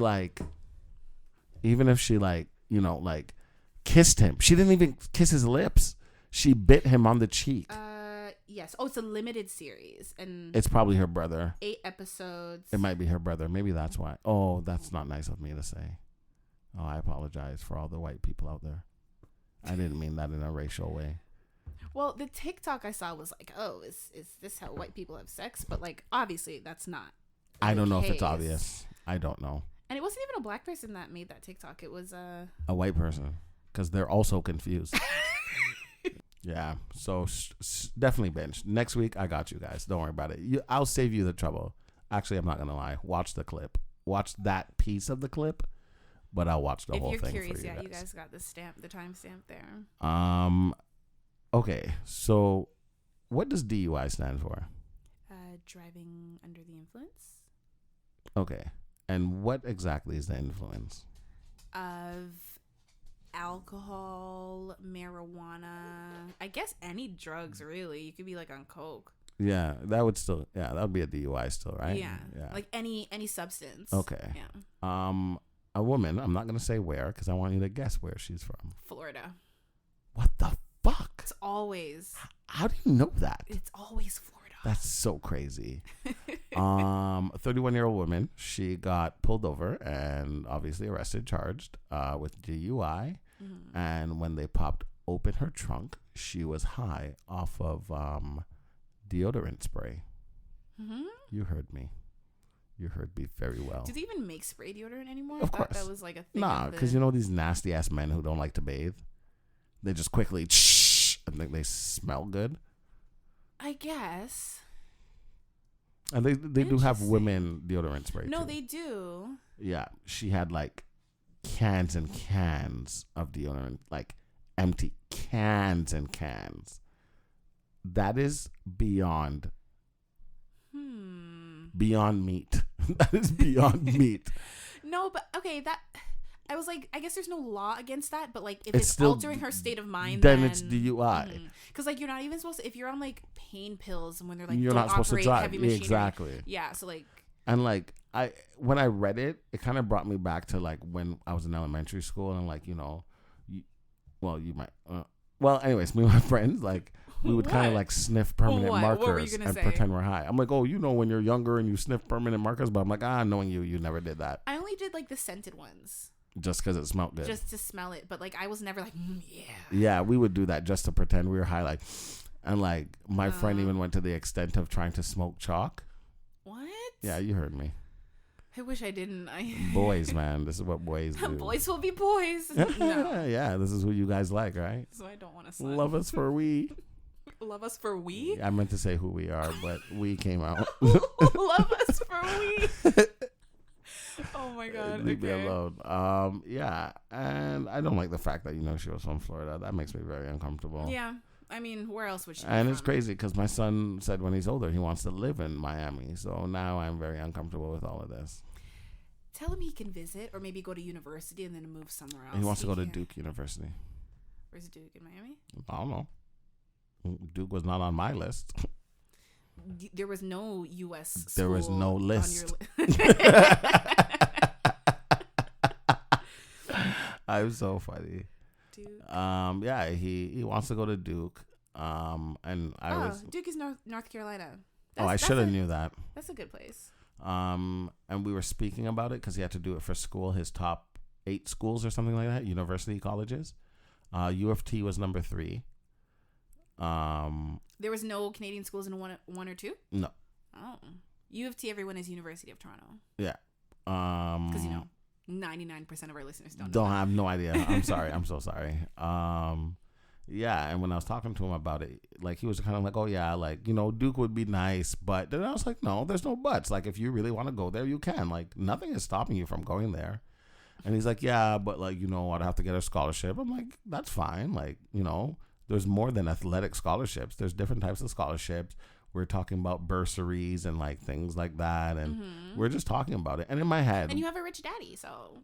kissed him. She didn't even kiss his lips. She bit him on the cheek. Yes. Oh, it's a limited series, and It's probably her brother. 8 episodes. It might be her brother. Maybe that's why. Oh, that's not nice of me to say. Oh, I apologize for all the white people out there. I didn't mean that in a racial way. Well, the TikTok I saw was like, oh, is this how white people have sex? But like, obviously, that's not. I don't know if it's obvious. I don't know. And it wasn't even a black person that made that TikTok. It was a white person, because they're also confused. Yeah, so definitely binge. Next week, I got you guys. Don't worry about it. I'll save you the trouble. Actually, I'm not going to lie. Watch the clip. Watch that piece of the clip, but I'll watch the whole thing for you guys. If you're curious, you guys got the timestamp there. Okay, so what does DUI stand for? Driving under the influence. Okay, and what exactly is the influence? Of alcohol, marijuana, I guess any drugs, really. You could be like on coke. Yeah, that would be a DUI still, right? Yeah. Like any substance. Okay. Yeah. A woman, I'm not going to say where because I want you to guess where she's from. Florida. What the fuck? It's always. How do you know that? It's always Florida. That's so crazy. A 31-year-old woman, she got pulled over and obviously arrested, charged with DUI. Mm-hmm. And when they popped open her trunk, she was high off of deodorant spray. Mm-hmm. You heard me. You heard me very well. Do they even make spray deodorant anymore? Of course. That was like a thing. Nah, because you know these nasty ass men who don't like to bathe? They just quickly and think they smell good. I guess. And they do have women deodorant spray. No, too. they do. Yeah, she had like cans and cans of deodorant, like empty cans and cans. That is beyond meat. That is beyond meat. No, but okay, I was like, I guess there's no law against that, but like if it's still altering her state of mind, then it's DUI. Because like you're not even supposed to, if you're on like pain pills and when they're like you're not supposed to drive. Heavy machinery, exactly. Yeah, so like. And like when I read it, it kind of brought me back to like when I was in elementary school and like anyways, me and my friends like. We would kind of like sniff permanent markers and pretend we're high. I'm like, oh, when you're younger and you sniff permanent markers, but I'm like, knowing you never did that. I only did like the scented ones. Just because it smelled good. Just to smell it. But like, I was never like, yeah. Yeah, we would do that just to pretend we were high. Like, and like my friend even went to the extent of trying to smoke chalk. Yeah, you heard me. I wish I didn't. Boys, man. This is what boys do. Boys will be boys. No. Yeah, this is who you guys like, right? So I don't want to son. Love us for we. Love us for we? I meant to say who we are, but we came out. Love us for we. Oh my God. Leave me alone. Yeah, and I don't like the fact that she was from Florida. That makes me very uncomfortable. Yeah. I mean, where else would she be And from? it's crazy because my son said when he's older he wants to live in Miami. So now I'm very uncomfortable with all of this. Tell him he can visit or maybe go to university and then move somewhere else. He wants to go to Duke University. Where's Duke, in Miami? I don't know. Duke was not on my list. There was no U.S. school. There was no list. I'm so funny. Duke. Yeah, he wants to go to Duke. And Duke is North Carolina. I should have knew that. That's a good place. And we were speaking about it because he had to do it for school. His top 8 schools or something like that, university colleges. U of T was number 3. There was no Canadian schools in one or 2? No. Oh. U of T, everyone is University of Toronto. Yeah. Because 99% of our listeners don't have no idea. I'm sorry. I'm so sorry. Yeah, and when I was talking to him about it, like he was kind of like, oh yeah, like Duke would be nice, but then I was like, no, there's no buts. Like if you really want to go there, you can. Like nothing is stopping you from going there. And he's like, yeah, but like I'd have to get a scholarship. I'm like, that's fine. Like there's more than athletic scholarships. There's different types of scholarships. We're talking about bursaries and like things like that, and we're just talking about it. And in my head, and you have a rich daddy, so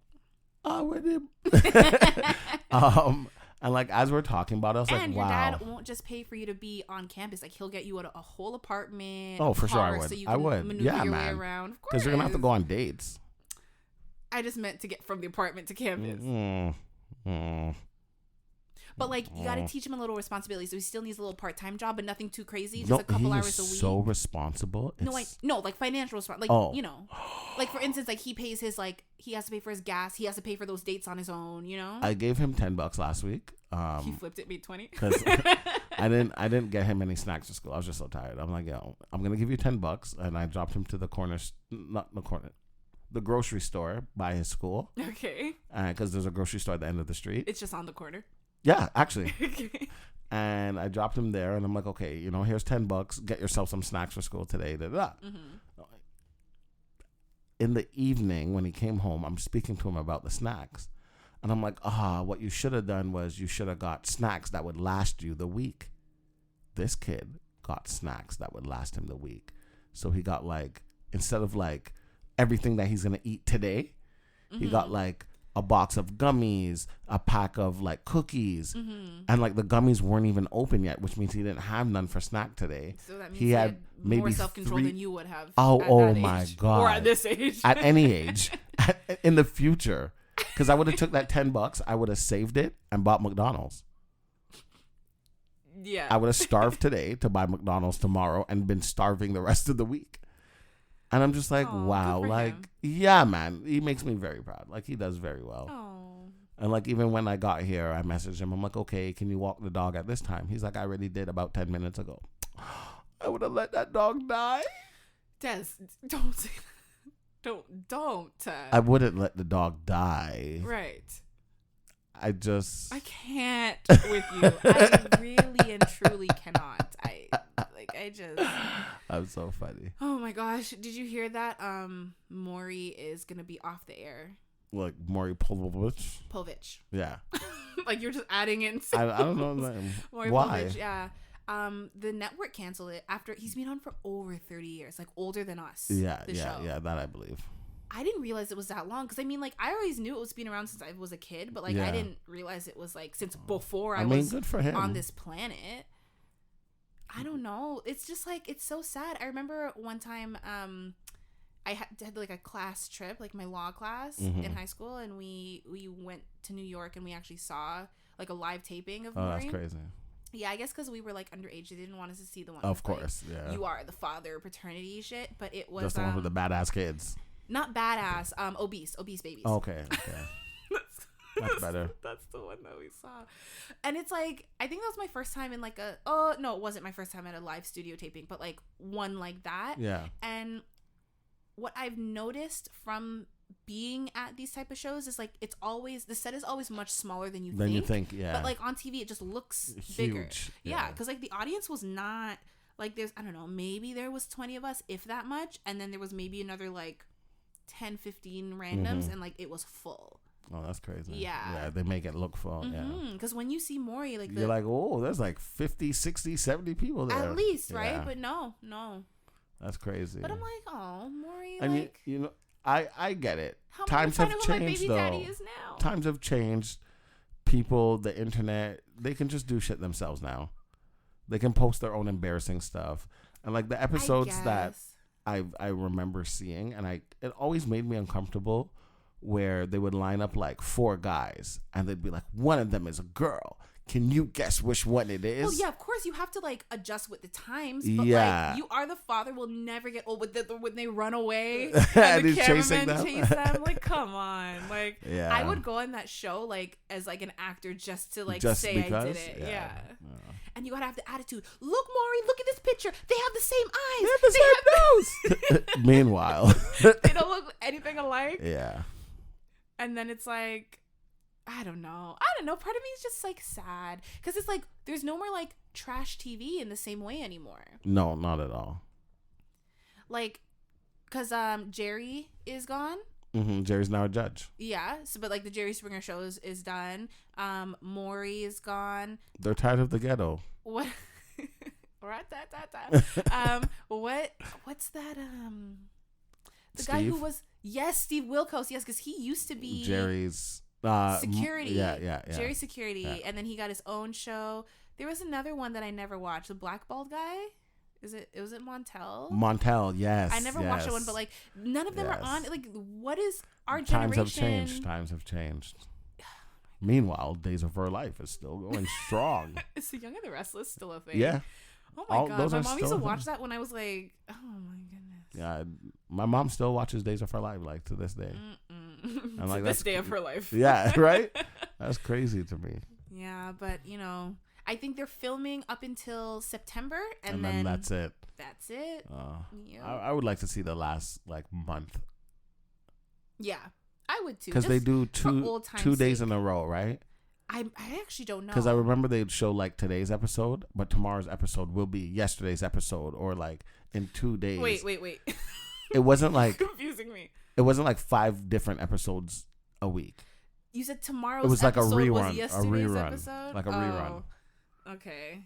with him. And like as we're talking about it, I was like, wow. And your dad won't just pay for you to be on campus. Like he'll get you a whole apartment. Oh, for sure, I would. So you can maneuver your way around. Of course, because you're gonna have to go on dates. I just meant to get from the apartment to campus. But like you got to teach him a little responsibility, so he still needs a little part-time job, but nothing too crazy. Just a couple hours a week. So responsible. No, like financial responsibility. Like like for instance, like he pays his he has to pay for his gas. He has to pay for those dates on his own. I gave him $10 last week. He flipped it, made 20. Because I didn't get him any snacks to school. I was just so tired. I'm like, yo, I'm gonna give you $10, and I dropped him to the grocery store by his school. Okay. Because there's a grocery store at the end of the street. It's just on the corner. Yeah, actually. Okay. And I dropped him there, and I'm like, okay, here's $10. Get yourself some snacks for school today. In the evening, when he came home, I'm speaking to him about the snacks. And I'm like, what you should have done was you should have got snacks that would last you the week. This kid got snacks that would last him the week. So he got instead of everything that he's going to eat today, he got a box of gummies, a pack of cookies, and the gummies weren't even open yet, which means he didn't have none for snack today. So that means he had maybe more self-control than you would have. Oh my God! Or at this age, at any age, in the future, because I would have took that $10, I would have saved it and bought McDonald's. Yeah, I would have starved today to buy McDonald's tomorrow and been starving the rest of the week. And I'm just like, wow, yeah, man, he makes me very proud. He does very well. Oh. And even when I got here, I messaged him. I'm like, okay, can you walk the dog at this time? He's like, I already did about 10 minutes ago. I would have let that dog die. Des, don't say that. Don't. I wouldn't let the dog die. Right. I can't with you. I really and truly cannot. I'm so funny. Oh my gosh. Did you hear that? Maury is going to be off the air. Like Maury Povich? Povich. Yeah. You're just adding in. I don't know his name. Why? Povich, yeah. The network canceled it after he's been on for over 30 years, older than us. Yeah, show. Yeah, that I believe. I didn't realize it was that long because I always knew it was been around since I was a kid, but I didn't realize it was since before I was good for him. On this planet. I don't know. It's just it's so sad. I remember one time I had a class trip, my law class in high school, and we went to New York and we actually saw a live taping of Maury. Oh, that's crazy. Yeah, I guess because we were underage, they didn't want us to see the one. Of course, yeah. You are the father paternity shit, but it was just the one with the badass kids. Not badass, obese babies. Okay. That's better. That's the one that we saw. And it's I think that was my first time in no, it wasn't my first time at a live studio taping, but one like that. Yeah. And what I've noticed from being at these type of shows is like the set is always much smaller than you think. Yeah. But like on TV, it just looks huge. Bigger. Yeah, because like the audience was not like there's I don't know, maybe there was 20 of us, if that much, and then there was maybe another like 10, 15 randoms, and like it was full. Oh, that's crazy. Yeah, they make it look full. Yeah, because when you see Maury, like you're like, oh, there's like 50, 60, 70 people there at least, right? But no, that's crazy. But I'm like, oh, Maury, and like, you know, I get it. How times have changed, my baby though. Daddy is now? Times have changed. People, the internet, they can just do shit themselves now. They can post their own embarrassing stuff, and like the episodes that I remember seeing, and it always made me uncomfortable, where they would line up like 4 guys, and they'd be like, one of them is a girl. Can you guess which one it is? Well, yeah, of course you have to like adjust with the times. But like, You Are the Father will never get old when they run away and the cameramen chase them. Like, come on, like I would go on that show like as like an actor just to like say because? I did it. Yeah. And you gotta have the attitude. Look, Maury, look at this picture. They have the same eyes. They have the same nose. Meanwhile, they don't look anything alike. Yeah. And then it's like, I don't know. Part of me is just like sad because it's like there's no more like trash TV in the same way anymore. No, not at all. Like, because Jerry is gone. Jerry's now a judge. Yeah. So, but like the Jerry Springer show is done. Maury is gone. They're tired of the ghetto. What? What's that? The Steve? Guy who was Steve Wilkos. Yes, because he used to be Jerry's security. Yeah. Jerry security, and then he got his own show. There was another one that I never watched. The black bald guy. Was it Montel? Montel, yes. I never watched that one, but like none of them are on. Like, what is our Times generation? Times have changed. Meanwhile, Days of Her Life is still going strong. Is The Young and the Restless still a thing? Yeah. Oh my god, my mom used to watch that when I was like, oh my goodness. Yeah, my mom still watches Days of Her Life like to this day. And like this day of her life. Yeah, right. That's crazy to me. Yeah, but you know, I think they're filming up until September, and then that's it. That's it. Yeah. I would like to see the last like month. Yeah, I would too. Because they do two days in a row, right? I actually don't know. Because I remember they'd show like today's episode, but tomorrow's episode will be yesterday's episode, or like in 2 days. Wait. It wasn't like confusing me. It wasn't like 5 different episodes a week. You said tomorrow's it was like episode a rerun, was yesterday's episode? Like a rerun. Okay.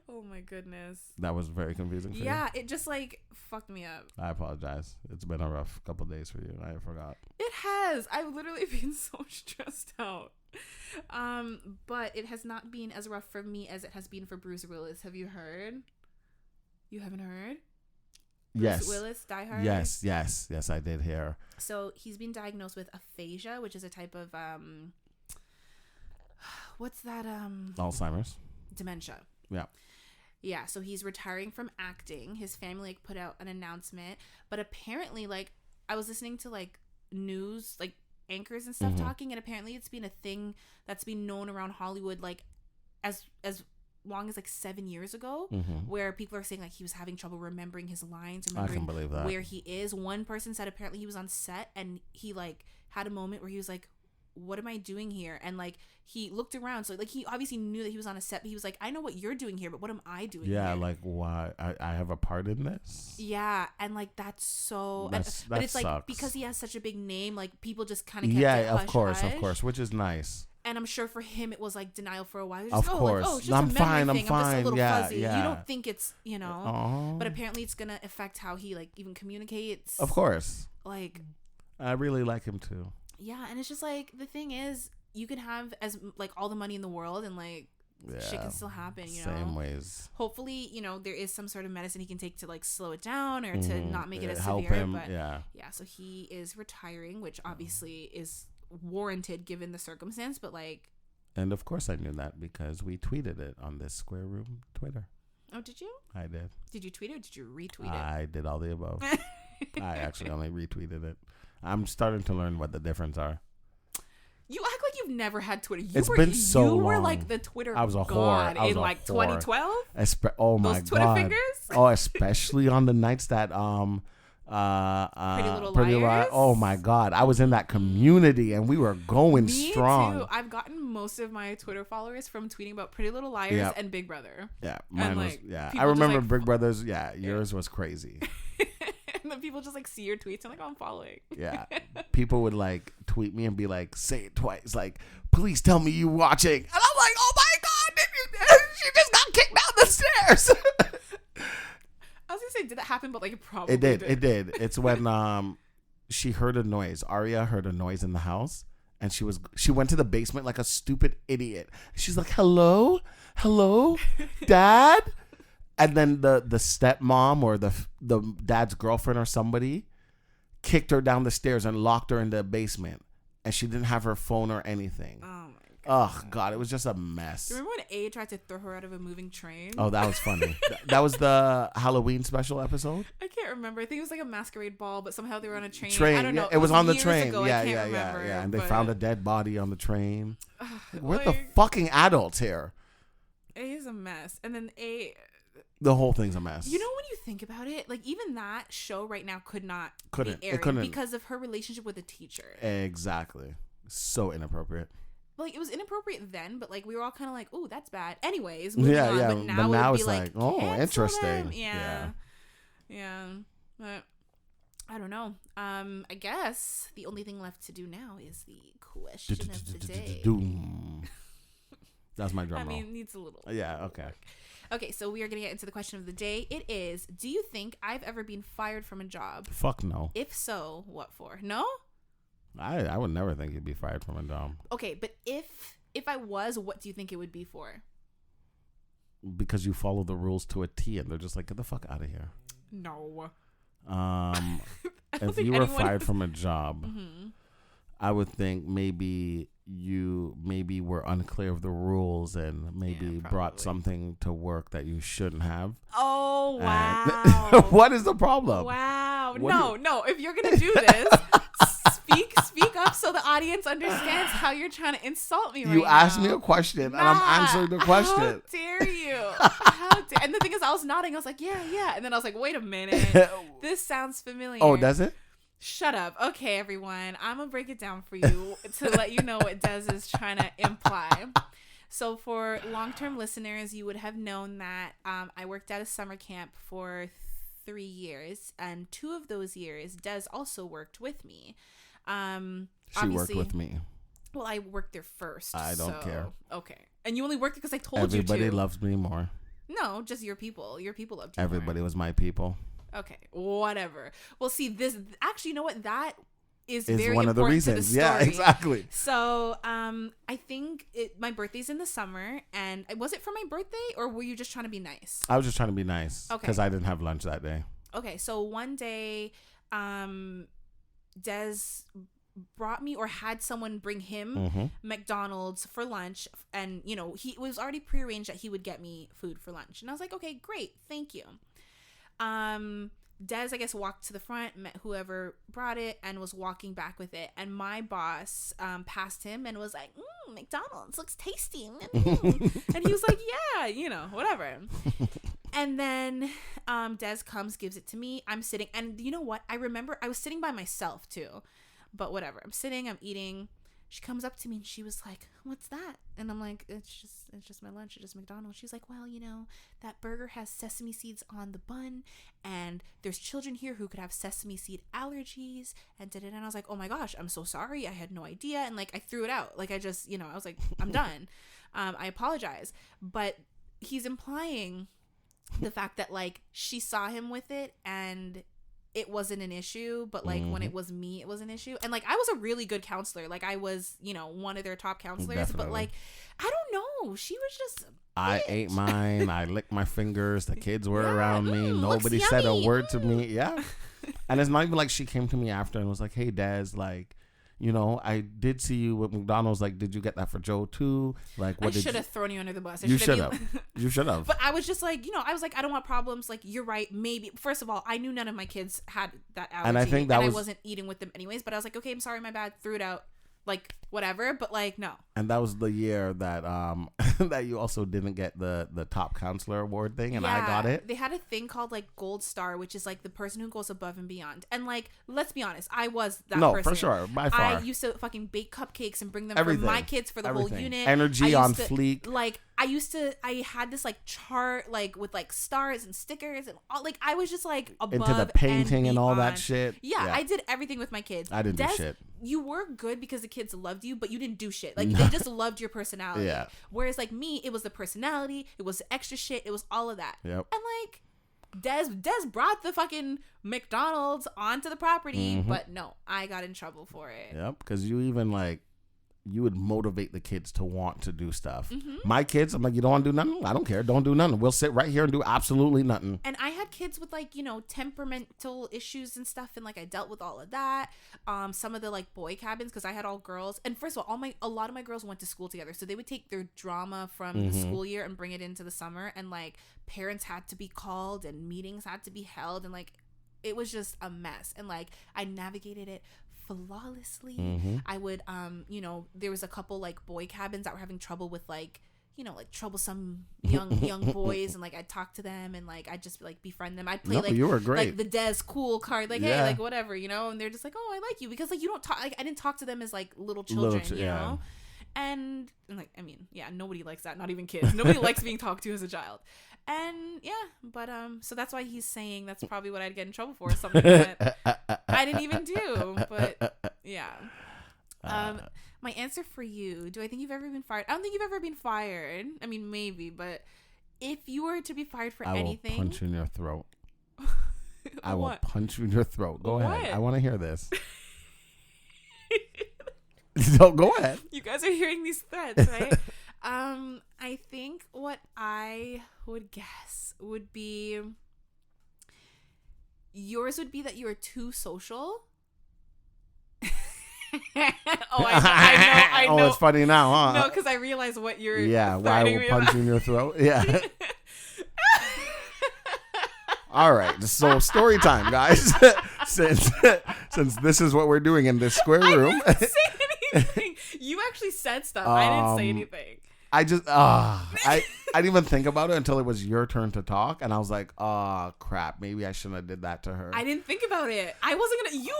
Oh my goodness. That was very confusing for you? Yeah, it just like fucked me up. I apologize. It's been a rough couple days for you. I forgot. It has. I've literally been so stressed out. But it has not been as rough for me as it has been for Bruce Willis. Have you heard? You haven't heard? Bruce Willis, Die Hard? Yes, I did hear. So he's been diagnosed with aphasia, which is a type of what's that? Alzheimer's. Dementia. Yeah. Yeah, so he's retiring from acting. His family like put out an announcement, but apparently like I was listening to like news like anchors and stuff talking, and apparently it's been a thing that's been known around Hollywood like as long as like 7 years ago, where people are saying like he was having trouble remembering his lines, remembering I can believe that. where he is. One person said apparently he was on set and he like had a moment where he was like, what am I doing here? And like he looked around, so like he obviously knew that he was on a set, but he was like, I know what you're doing here, but what am I doing here? Like why I have a part in this? Yeah, and like that's so but it's sucks. Like because he has such a big name, like people just kind of of course, which is nice. And I'm sure for him it was like denial for a while. Of course. Like, it's just I'm fine. thing. I'm just a little fuzzy. Yeah. You don't think it's, you know. But apparently it's going to affect how he like even communicates. Of course. Like. I really like him too. Yeah. And it's just like, the thing is, you can have as like all the money in the world and like shit can still happen, you know. Same ways. Hopefully, you know, there is some sort of medicine he can take to like slow it down or to not make it as help severe. Him. But yeah, so he is retiring, which obviously is warranted given the circumstance, but like. And of course I knew that because we tweeted it on this Square Room Twitter. Oh, did you? I did. Did you tweet it or did you retweet it? I did all the above. I actually only retweeted it. I'm starting to learn what the difference are. You act like you've never had Twitter. It's been so long. You were like the Twitter I was a god whore. in like 2012. Oh my Those Twitter God. fingers. Oh, especially on the nights that Pretty Little Liars. Oh my God, I was in that community and we were going strong. Me too. I've gotten most of my Twitter followers from tweeting about Pretty Little Liars and Big Brother. Yeah, mine was. Like, Yeah, I remember Big Brothers. Yeah, yours was crazy. And then people just like see your tweets and like, oh, I'm following. Yeah, people would like tweet me and be like, say it twice, like, please tell me you watching, and I'm like, oh my God, she just got kicked down the stairs. I was gonna say, did that happen? But like, it probably did. It did. It's when she heard a noise. Aria heard a noise in the house, and she went to the basement like a stupid idiot. She's like, hello, Dad. And then the stepmom or the dad's girlfriend or somebody kicked her down the stairs and locked her in the basement, and she didn't have her phone or anything. Oh my God. Oh God, it was just a mess. Do you remember when A tried to throw her out of a moving train? Oh, that was funny. That was the Halloween special episode. I can't remember. I think it was like a masquerade ball, but somehow they were on a train. I don't yeah, know. it was on the years train. Ago. Yeah. And they found a dead body on the train. We're the fucking adults here. A is a mess, and then the whole thing's a mess. You know, when you think about it, like even that show right now couldn't be airing it couldn't because of her relationship with the teacher. Exactly. So inappropriate. Like it was inappropriate then, but like we were all kind of like, "Oh, that's bad." Anyways, moving on. Yeah. But now it's like, oh, interesting. Yeah. But I don't know. I guess the only thing left to do now is the question of the day. That's my drum roll. I mean, it needs a little. Yeah. Okay. Okay, so we are going to get into the question of the day. It is, do you think I've ever been fired from a job? Fuck no. If so, what for? No? I would never think you'd be fired from a job. Okay, but if I was, what do you think it would be for? Because you follow the rules to a T and they're just like, get the fuck out of here. No. If you were fired from a job, I would think maybe you were unclear of the rules and maybe brought something to work that you shouldn't have. Oh, wow. What is the problem? Wow. No. If you're going to do this, speak up so the audience understands how you're trying to insult me right now. You asked me a question and I'm answering the question. How dare you? And the thing is, I was nodding. I was like, yeah. And then I was like, wait a minute. This sounds familiar. Oh, does it? Shut up. Okay, everyone. I'm going to break it down for you to let you know what Des is trying to imply. So for long-term listeners, you would have known that I worked at a summer camp for 3 years. And 2 of those years, Des also worked with me. She worked with me. Well, I worked there first. I don't care. Okay. And you only worked because I told you to. Everybody loves me more. No, just your people. Your people loved you Everybody more. Was my people. Okay, whatever. Well, see, this actually, you know what? That is very one important of the reasons. To the story. Yeah, exactly. So, I think my birthday's in the summer, and was it for my birthday, or were you just trying to be nice? I was just trying to be nice. Okay. Because I didn't have lunch that day. Okay, so one day, Des brought me or had someone bring him McDonald's for lunch, and it was already prearranged that he would get me food for lunch, and I was like, okay, great, thank you. Des, I guess, walked to the front, met whoever brought it, and was walking back with it. And my boss passed him and was like, McDonald's looks tasty. And he was like, yeah, whatever. And then Des comes, gives it to me. I'm sitting, and you know what? I remember I was sitting by myself too, but whatever. I'm sitting, I'm eating. She comes up to me and she was like, what's that? And I'm like, it's just my lunch. It's just McDonald's. She's like, well, that burger has sesame seeds on the bun, and there's children here who could have sesame seed allergies, and and I was like, oh my gosh, I'm so sorry. I had no idea. And like, I threw it out. Like, I just, I was like, I'm done. I apologize. But he's implying the fact that like she saw him with it and it wasn't an issue, but like when it was me, it was an issue. And like, I was a really good counselor. Like, I was, one of their top counselors. Definitely. But like, I don't know. She was just. I ate mine. I licked my fingers. The kids were around me. Nobody said a word to me. Yeah. And it's not even like she came to me after and was like, hey, Des, like, I did see you with McDonald's. Like, did you get that for Joe too? Like, what? I should have thrown you under the bus. You should have. You should have. But I was just like, I was like, I don't want problems. Like, you're right. Maybe. First of all, I knew none of my kids had that allergy, and I think I wasn't eating with them anyways. But I was like, okay, I'm sorry, my bad. Threw it out. Like, whatever. But like, no. And that was the year that that you also didn't get the top counselor award thing, and I got it. They had a thing called like Gold Star, which is like the person who goes above and beyond. And like, let's be honest, I was that person. No, for sure, by far. I used to fucking bake cupcakes and bring them for my kids for the whole unit. Energy on fleek. Like, I had this like chart like with like stars and stickers and all, like I was just like above into the painting and all that shit. Yeah, I did everything with my kids. I didn't do shit. You were good because the kids loved you, but you didn't do shit. Like they just loved your personality. Yeah. Whereas like me, it was the personality, it was the extra shit, it was all of that. Yep. And like Des brought the fucking McDonald's onto the property, but no, I got in trouble for it. Yep, because you even like you would motivate the kids to want to do stuff. My kids, I'm like, you don't want to do nothing? I don't care. Don't do nothing. We'll sit right here and do absolutely nothing. And I had kids with like, you know, temperamental issues and stuff. And like, I dealt with all of that. Some of the like boy cabins, because I had all girls. And first of all, a lot of my girls went to school together. So they would take their drama from the school year and bring it into the summer. And like parents had to be called and meetings had to be held. And like, it was just a mess. And like, I navigated it flawlessly. I would you know, there was a couple like boy cabins that were having trouble with like, you know, like troublesome young boys, and like I'd talk to them and like I'd just like befriend them. I'd play you were great. Like the Des cool card, like hey, like whatever, you know, and they're just like, oh, I like you, because like you don't talk, like I didn't talk to them as like little children, you know. And like, I mean, yeah, nobody likes that, not even kids. Nobody likes being talked to as a child. And yeah, but so that's why he's saying that's probably what I'd get in trouble for, something that I didn't even do. But yeah. My answer for you, do I think you've ever been fired? I don't think you've ever been fired. I mean, maybe, but if you were to be fired for anything, I will punch you in your throat. I will punch you in your throat. Go ahead. I want to hear this. So go ahead. You guys are hearing these threats, right? I think what I would guess would be yours would be that you are too social. I know. Oh, it's funny now, huh? No, because I realize what you're. Yeah, why I will punch you in your throat. Yeah. All right, so story time, guys. since this is what we're doing in this square room. I didn't say anything. You actually said stuff. I didn't say anything. I just I didn't even think about it until it was your turn to talk, and I was like, oh crap, maybe I shouldn't have did that to her. I didn't think about it. I wasn't gonna. You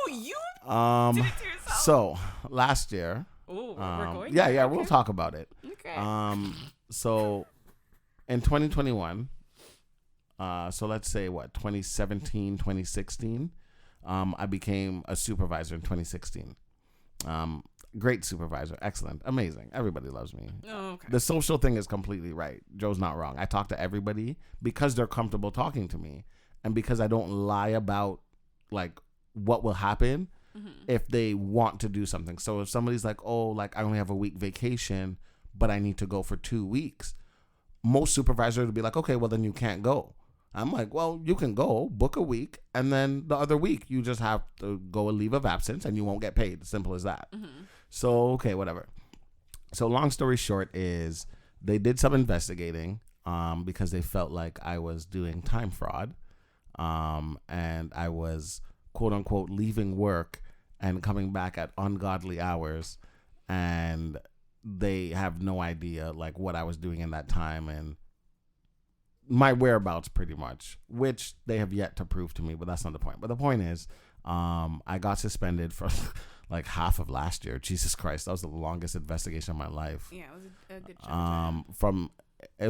did it to yourself. So last year. Oh, we're going. Yeah, okay. We'll talk about it. Okay. So in 2021, so let's say 2017, 2016, I became a supervisor in 2016. Great supervisor. Excellent. Amazing. Everybody loves me. Oh, okay. The social thing is completely right. Joe's not wrong. I talk to everybody because they're comfortable talking to me, and because I don't lie about like what will happen if they want to do something. So if somebody's like, oh, like I only have a week vacation, but I need to go for 2 weeks, most supervisors would be like, okay, well then you can't go. I'm like, well, you can go, book a week, and then the other week you just have to go a leave of absence and you won't get paid. Simple as that. So, okay, whatever. So long story short is they did some investigating because they felt like I was doing time fraud, and I was, quote unquote, leaving work and coming back at ungodly hours, and they have no idea like what I was doing in that time and my whereabouts pretty much, which they have yet to prove to me, but that's not the point. But the point is, I got suspended for like half of last year. Jesus Christ, that was the longest investigation of my life. Yeah, it was a good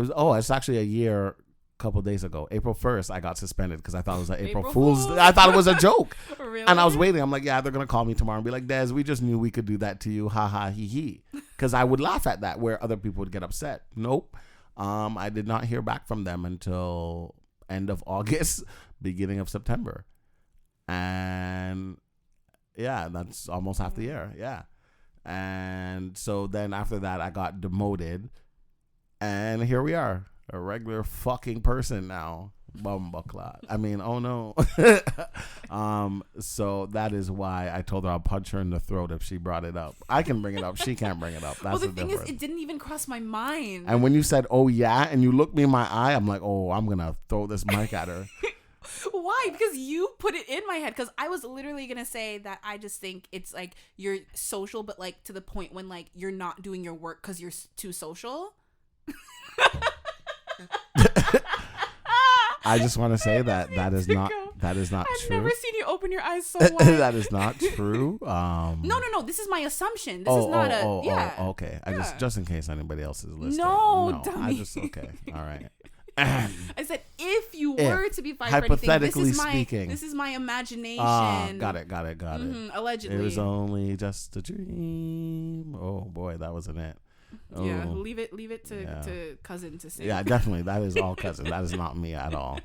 job. It's actually a year, a couple of days ago. April 1st, I got suspended because I thought it was an April Fool's. I thought it was a joke. Really? And I was waiting. I'm like, yeah, they're going to call me tomorrow and be like, Des, we just knew we could do that to you. Ha ha, he he. Because I would laugh at that where other people would get upset. Nope. I did not hear back from them until end of August, beginning of September. And yeah, that's almost half the year. Yeah. And so then after that, I got demoted. And here we are, a regular fucking person now. Bumbleclot. I mean, oh no. So that is why I told her I'll punch her in the throat if she brought it up. I can bring it up. She can't bring it up. That's well, the thing is, it didn't even cross my mind. And when you said, oh yeah, and you looked me in my eye, I'm like, oh, I'm going to throw this mic at her. Why Why? Because you put it in my head. Because I was literally gonna say that I just think it's like you're social, but like to the point when like you're not doing your work because you're too social. I just want to say that is not I've true. never seen you open your eyes so wide. That is not true. No. This is my assumption. This is not okay. Just in case anybody else is listening. No, dummy. I just okay. All right. I said if you were to be fired for hypothetically anything, speaking, this is my imagination. Got it. Allegedly, it was only just a dream. Oh boy, that wasn't it. Oh. Yeah, leave it to cousin to sing. Yeah, definitely. That is all cousin. That is not me at all.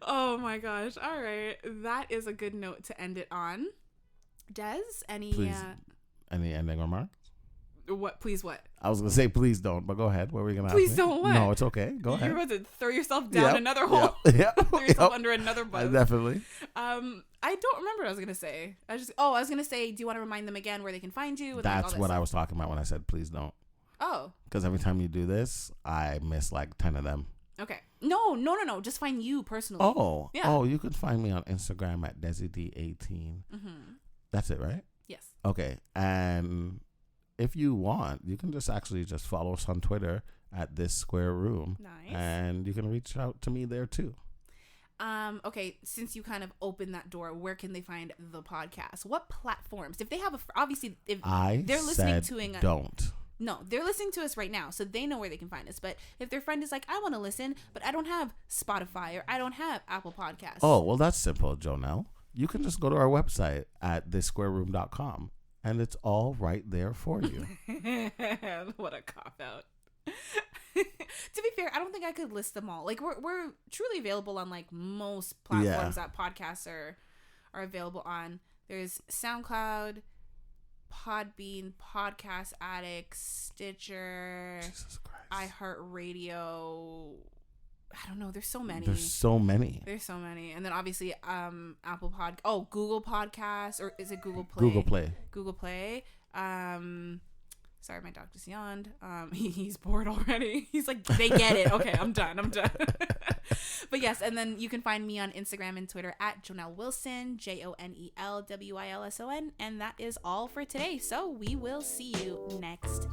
Oh my gosh. All right. That is a good note to end it on. Des, any ending remarks? What? Please what? I was going to say please don't, but go ahead. What were we going to Please don't what? No, it's okay. Go ahead. You're about to throw yourself down another hole. Yeah. Throw yourself under another bus. Definitely. I don't remember what I was going to say. I was going to say, do you want to remind them again where they can find you? That's what I was talking about when I said please don't. Oh. Because every time you do this, I miss like 10 of them. Okay. No. Just find you personally. Oh. Yeah. Oh, you can find me on Instagram at DesiD18. Mm-hmm. That's it, right? Yes. Okay. And if you want, you can just follow us on Twitter at This Square Room. Nice. And you can reach out to me there too. Okay, since you kind of opened that door, where can they find the podcast? What platforms? If they have they're listening to don't. No, they're listening to us right now, so they know where they can find us. But if their friend is like, I want to listen, but I don't have Spotify or I don't have Apple Podcasts. Oh, well, that's simple, Jonel. You can just go to our website at thissquareroom.com, and it's all right there for you. What a cop-out. To be fair, I don't think I could list them all. Like, we're truly available on, like, most platforms that podcasts are available on. There's SoundCloud, Podbean, Podcast Addict, Stitcher, iHeartRadio. I don't know. There's so many. And then obviously Apple Google Podcasts, or is it Google Play? Google Play. Sorry, my dog just yawned. He's bored already. He's like, they get it. Okay, I'm done. But yes, and then you can find me on Instagram and Twitter at Jonel Wilson, JONELWILSON. And that is all for today. So we will see you next